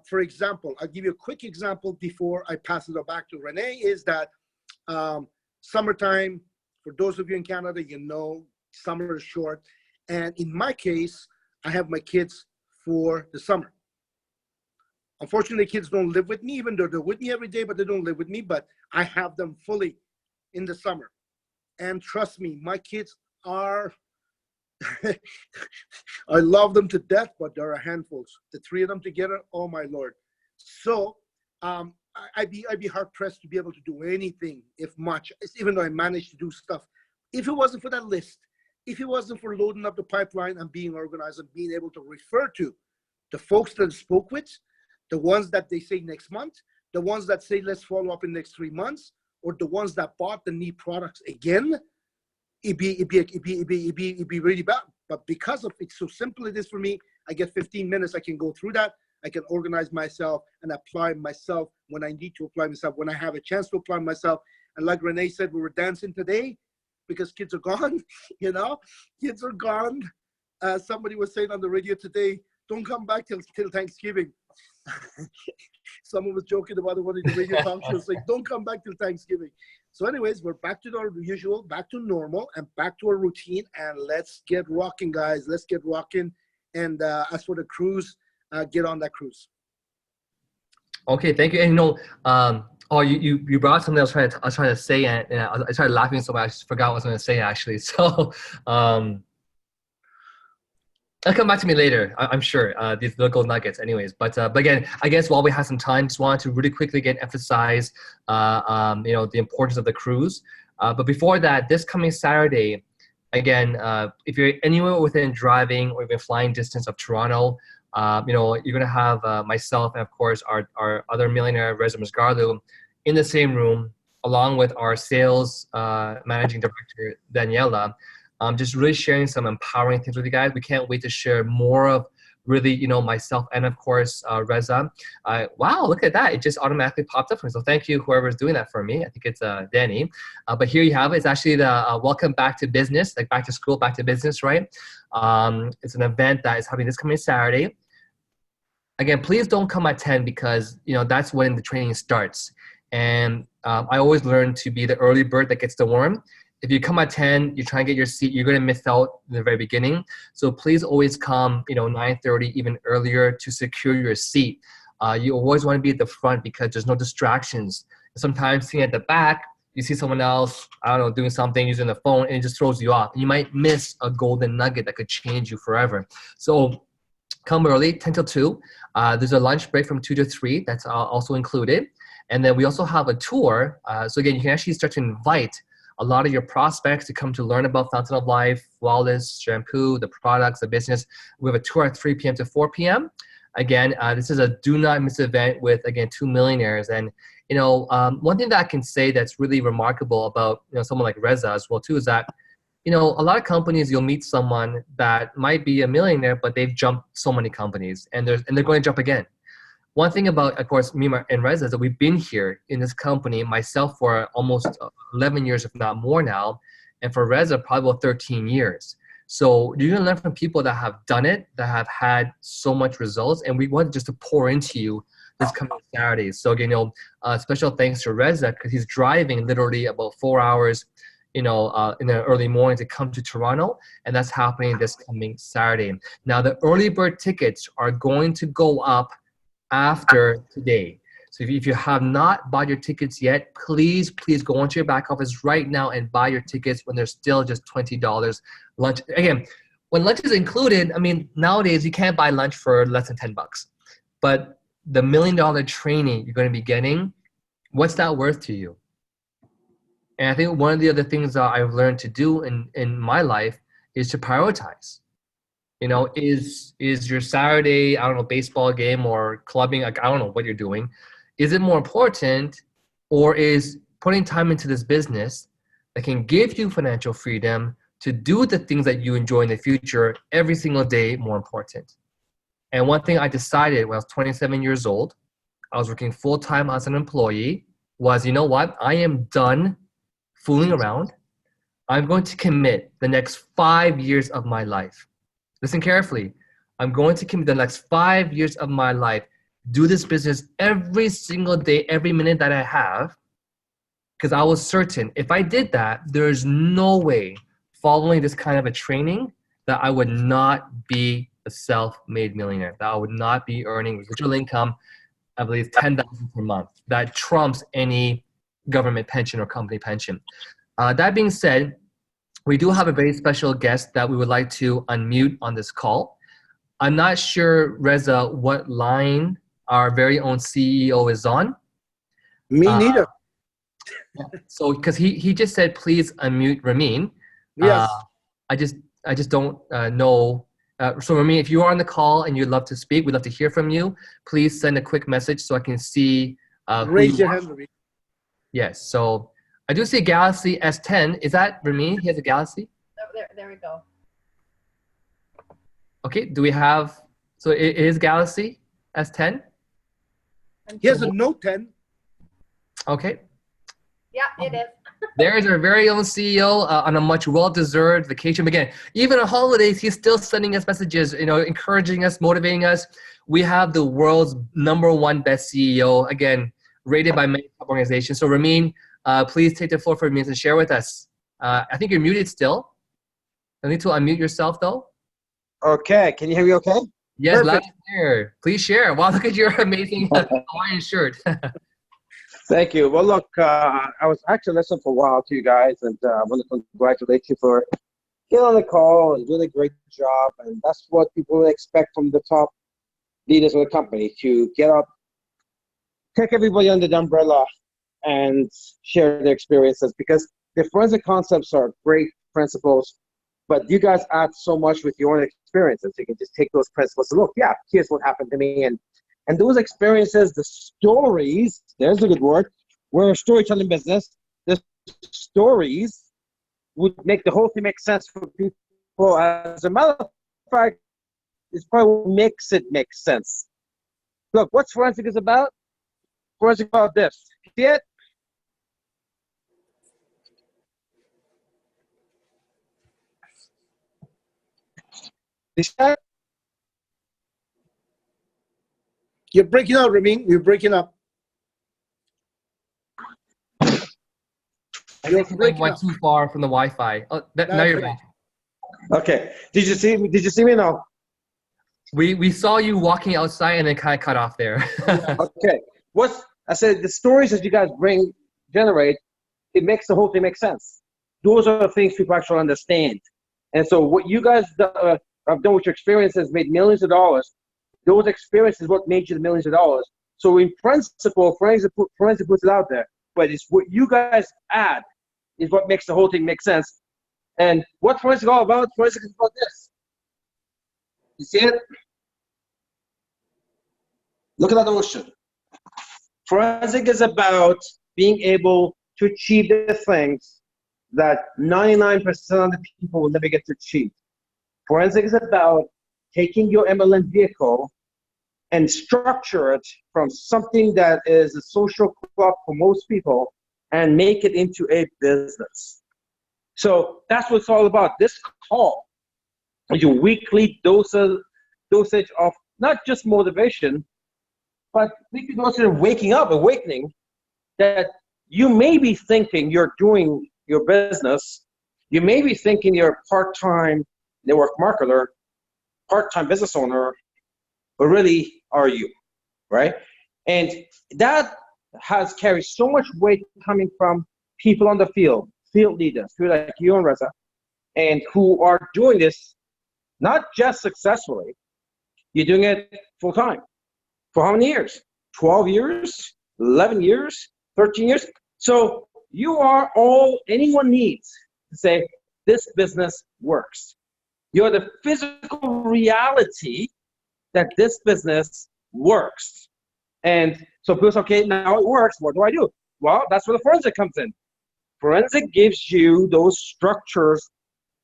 for example, I'll give you a quick example before I pass it back to Renee, is that summertime, for those of you in Canada, summer is short. And in my case, I have my kids for the summer. Unfortunately, kids don't live with me, even though they're with me every day, but they don't live with me. But I have them fully in the summer. And trust me, my kids are, I love them to death, but there are handfuls. The three of them together, oh my Lord. So I'd be hard pressed to be able to do anything, if much, even though I managed to do stuff. If it wasn't for that list, if it wasn't for loading up the pipeline and being organized and being able to refer to the folks that I spoke with, the ones that they say next month, the ones that say let's follow up in the next 3 months, or the ones that bought the need products again, it'd be really bad. But because of it's so simple it is for me, I get 15 minutes. I can go through that. I can organize myself and apply myself when I need to apply myself, when I have a chance to apply myself. And like Renee said, we were dancing today because kids are gone, you know, kids are gone. Somebody was saying on the radio today, don't come back till Thanksgiving. Someone was joking about it, one of the radio talk shows, like, don't come back till Thanksgiving. So anyways, we're back to our usual, back to normal, and back to our routine, and let's get rocking, guys. Let's get rocking. And as for the cruise, get on that cruise. Okay, thank you. And you brought something I was trying to say, and I started laughing so much I just forgot what I was going to say actually. So it'll come back to me later, I'm sure, these little nuggets anyways. But again, I guess while we have some time, just wanted to really quickly emphasize, the importance of the cruise. But before that, this coming Saturday, again, if you're anywhere within driving or even flying distance of Toronto, you're going to have myself and, of course, our other millionaire, Reza Masgarlu, in the same room, along with our sales managing director, Daniela, just really sharing some empowering things with you guys. We can't wait to share more of really, myself and, of course, Reza. Wow, look at that. It just automatically popped up for me. So thank you, whoever's doing that for me. I think it's Danny. But here you have it. It's actually the Welcome Back to Business, like back to school, back to business, right? It's an event that is happening this coming Saturday. Again, please don't come at 10 because, that's when the training starts. And I always learn to be the early bird that gets the worm. If you come at 10, you try and get your seat, you're going to miss out in the very beginning. So please always come, 9:30, even earlier to secure your seat. You always want to be at the front because there's no distractions. Sometimes sitting at the back, you see someone else, I don't know, doing something, using the phone, and it just throws you off. You might miss a golden nugget that could change you forever. So come early, 10 till 2. There's a lunch break from 2 to 3. That's also included. And then we also have a tour. So again, you can actually start to invite a lot of your prospects to come to learn about Fountain of Life, Flawless, shampoo, the products, the business. We have a tour at 3 p.m. to 4 p.m. Again, this is a do not miss event with, again, 2 millionaires. And, one thing that I can say that's really remarkable about, someone like Reza as well, too, is that, a lot of companies, you'll meet someone that might be a millionaire, but they've jumped so many companies and they're going to jump again. One thing about, of course, me and Reza is that we've been here in this company, myself for almost 11 years, if not more now, and for Reza, probably about 13 years. So you're going to learn from people that have done it, that have had so much results, and we want just to pour into you this coming Saturday. So again, special thanks to Reza because he's driving literally about 4 hours, in the early morning to come to Toronto, and that's happening this coming Saturday. Now, the early bird tickets are going to go up after today. So if you have not bought your tickets yet, please go onto your back office right now and buy your tickets when they're still just $20. Lunch, again, when lunch is included, I mean, nowadays you can't buy lunch for less than $10. But the $1 million training you're going to be getting, what's that worth to you? And I think one of the other things that I've learned to do in my life is to prioritize. Is your Saturday, I don't know, baseball game or clubbing, like, I don't know what you're doing. Is it more important, or is putting time into this business that can give you financial freedom to do the things that you enjoy in the future every single day more important? And one thing I decided when I was 27 years old, I was working full-time as an employee, was, you know what? I am done fooling around. I'm going to commit the next 5 years of my life. Listen carefully. I'm going to commit the next 5 years of my life, do this business every single day, every minute that I have, because I was certain if I did that, there's no way following this kind of a training that I would not be a self-made millionaire, that I would not be earning residual income I believe 10,000 per month. That trumps any government pension or company pension. That being said, we do have a very special guest that we would like to unmute on this call. I'm not sure, Reza, what line our very own CEO is on. Me neither. So, because he just said, please unmute Ramin. Yes. I just don't know. So Ramin, if you are on the call and you'd love to speak, we'd love to hear from you. Please send a quick message so I can see Raise your hand, Ramin. Yes. So I do see Galaxy S10. Is that Ramin? He has a Galaxy? Oh, there we go. Okay. Do we have, so it is Galaxy S10? He has a Note 10. Okay. Yeah, it is. There is our very own CEO on a much well-deserved vacation. Again, even on holidays, he's still sending us messages, encouraging us, motivating us. We have the world's #1 best CEO, again, rated by many top organizations. So Ramin, please take the floor for a minute and share with us. I think you're muted still. I need to unmute yourself though. Okay, can you hear me okay? Yes, Perfect. loud and clear. Please share. Wow, look at your amazing Hawaiian shirt. Thank you. Well, look, I was actually listening for a while to you guys, and I want to congratulate you for getting on the call and doing a great job. And that's what people expect from the top leaders of the company, to get up, take everybody under the umbrella, and share their experiences, because the forensic concepts are great principles, but you guys add so much with your own experiences. You can just take those principles and look, yeah, here's what happened to me. And those experiences, the stories, there's a good word, we're a storytelling business, the stories would make the whole thing make sense for people. As a matter of fact, it's probably what makes it make sense. Look, what's forensic is about? Forensic about this. See it? You see that? You're breaking up, Ramin. You're breaking up. I think I went too far from the Wi-Fi. Oh, now you're back. Okay. Did you see me? Did you see me now? We saw you walking outside and then kind of cut off there. Okay. I said the stories that you guys generate, it makes the whole thing make sense. Those are the things people actually understand. And so what you guys have done with your experiences made millions of dollars. Those experiences what made you the millions of dollars. So in principle, forensic puts it out there, but it's what you guys add is what makes the whole thing make sense. And what forensic is all about? Forensic is about this. You see it? Look at that ocean. Forensic is about being able to achieve the things that 99% of the people will never get to achieve. Forensic is about taking your MLM vehicle and structure it from something that is a social club for most people and make it into a business. So that's what it's all about. This call is your weekly dosage of not just motivation, but weekly dosage of awakening that you may be thinking you're doing your business. You may be thinking you're a part-time network marketer, part-time business owner, but really are you, right? And that has carried so much weight coming from people on the field leaders, people like you and Reza, and who are doing this not just successfully, you're doing it full-time. For how many years? 12 years, 11 years, 13 years? So you are all anyone needs to say, this business works. You're the physical reality that this business works. And so people say, okay, now it works, what do I do? Well, that's where the forensic comes in. Forensic gives you those structures,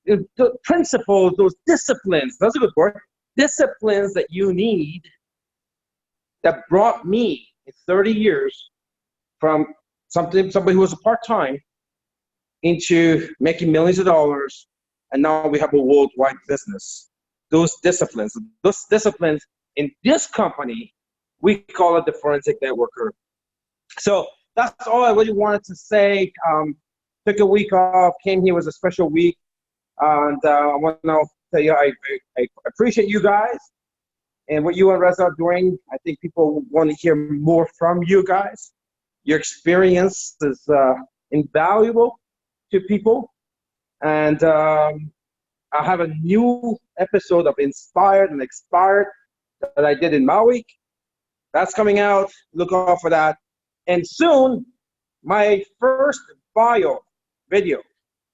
the principles, those disciplines, that's a good word, disciplines that you need that brought me in 30 years from somebody who was a part-time into making millions of dollars, and now we have a worldwide business. Those disciplines in this company, we call it the Forensic Networker. So that's all I really wanted to say. Took a week off, came here, was a special week, and I want to tell you I appreciate you guys. and what you and Reza are doing. I think people want to hear more from you guys. Your experience is invaluable to people. And I have a new episode of Inspired and Expired that I did in Maui. That's coming out. Look out for that. And soon, my first bio video.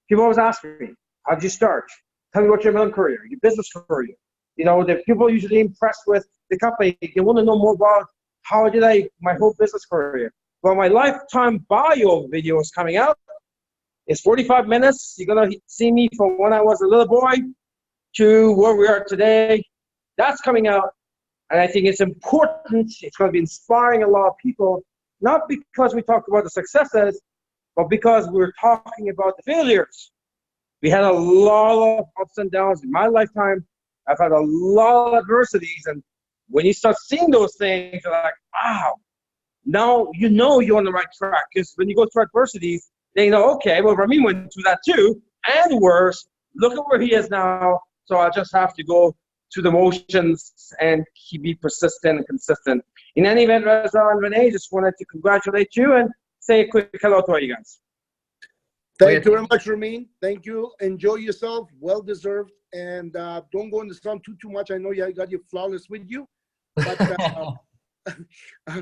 People always ask me, how did you start? Tell me about your military career, your business career. You know, the people usually impressed with the company. They want to know more about how did my whole business career. Well, my lifetime bio video is coming out. It's 45 minutes. You're going to see me from when I was a little boy to where we are today. That's coming out. And I think it's important. It's going to be inspiring a lot of people, not because we talk about the successes, but because we're talking about the failures. We had a lot of ups and downs in my lifetime. I've had a lot of adversities. And when you start seeing those things, you're like, wow, now you know you're on the right track. Because when you go through adversities, they know, okay, well, Ramin went through that too, and worse. Look at where he is now. So I just have to go through the motions and be persistent and consistent. In any event, Reza and Renee, just wanted to congratulate you and say a quick hello to all you guys. Thank you very much, Ramin. Thank you. Enjoy yourself. Well deserved. And don't go in the sun too much. I know you got your flawless with you. But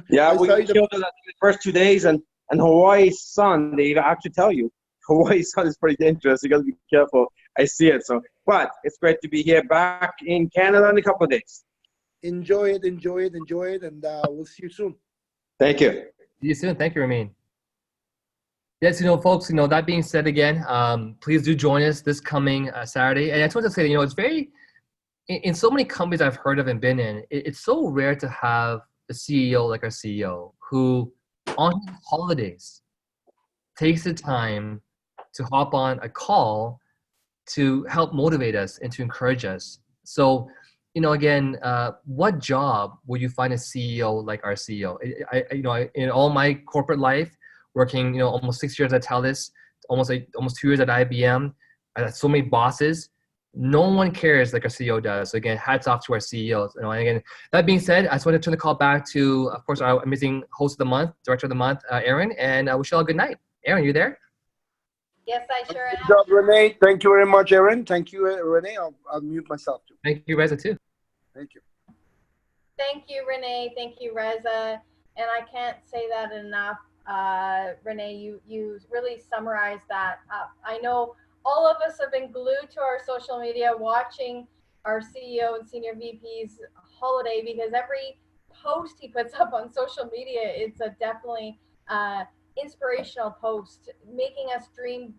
yeah, we killed it the first 2 days, and Hawaii's sun, they actually tell you, Hawaii's sun is pretty dangerous. You got to be careful. I see it. So, but it's great to be here back in Canada in a couple of days. Enjoy it, enjoy it, enjoy it, and we'll see you soon. Thank you. See you soon. Thank you, Ramin. Yes, folks, that being said again, please do join us this coming Saturday. And I just want to say, it's very, in so many companies I've heard of and been in, it's so rare to have a CEO like our CEO who, on his holidays, takes the time to hop on a call to help motivate us and to encourage us. So, again, what job will you find a CEO like our CEO? In all my corporate life, working, almost 6 years at TELUS, almost 2 years at IBM, I had so many bosses. No one cares like our CEO does. So again, hats off to our CEOs. And again, that being said, I just want to turn the call back to, of course, our amazing host of the month, director of the month, Aaron, and I wish you all a good night. Aaron, you there? Yes, I sure am. Good job, Renee. Thank you very much, Aaron. Thank you, Renee. I'll mute myself too. Thank you, Reza, too. Thank you. Thank you, Renee. Thank you, Reza. And I can't say that enough. Renee, you really summarized that. I know all of us have been glued to our social media watching our CEO and senior VP's holiday, because every post he puts up on social media, it's a definitely inspirational post, making us dream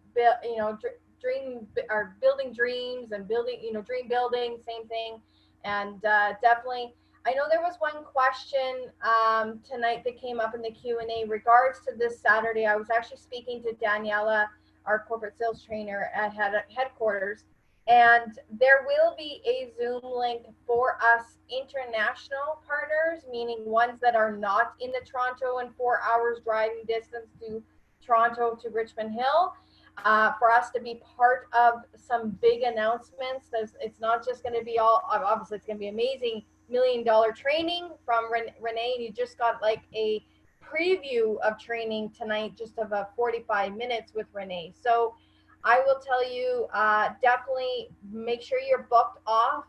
or building dreams and building, dream building, same thing. And definitely, I know there was one question tonight that came up in the Q&A regards to this Saturday. I was actually speaking to Daniela, our corporate sales trainer at headquarters, and there will be a Zoom link for us international partners, meaning ones that are not in the Toronto and 4 hours driving distance to Toronto to Richmond Hill, for us to be part of some big announcements. It's not just going to be all, obviously it's going to be amazing $1 million training from Renee. You just got like a preview of training tonight, just of a 45 minutes with Renee. So I will tell you, definitely make sure you're booked off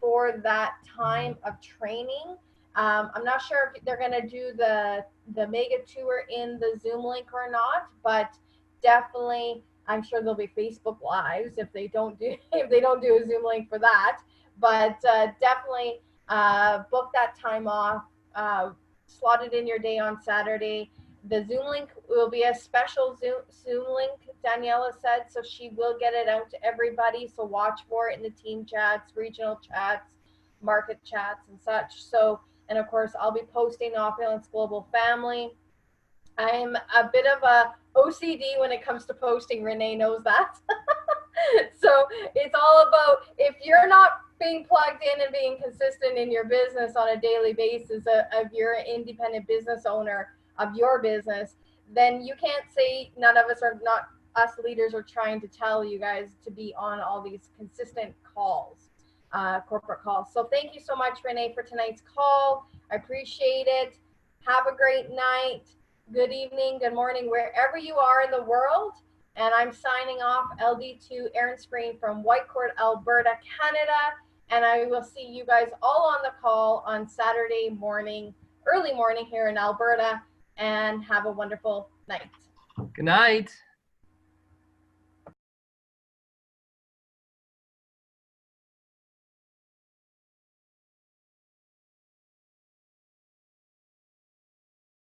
for that time of training. I'm not sure if they're going to do the mega tour in the Zoom link or not, but definitely I'm sure there'll be Facebook Lives if they don't do a Zoom link for that. But definitely book that time off, slot it in your day on Saturday. The Zoom link will be a special Zoom link, Daniela said, so she will get it out to everybody. So watch for it in the team chats, regional chats, market chats, and such. So, and of course, I'll be posting Opulence Global Family. I'm a bit of a OCD when it comes to posting. Renee knows that. So it's all about, if you're not being plugged in and being consistent in your business on a daily basis, of your independent business owner of your business, then you can't say none of us are not, us leaders are trying to tell you guys to be on all these consistent calls. corporate call. So thank you so much, Renee, for tonight's call. I appreciate it. Have a great night, good evening, good morning, wherever you are in the world. And I'm signing off, LD2 Erin Screen from Whitecourt, Alberta, Canada. And I will see you guys all on the call on Saturday morning, early morning here in Alberta. And have a wonderful night. Good night.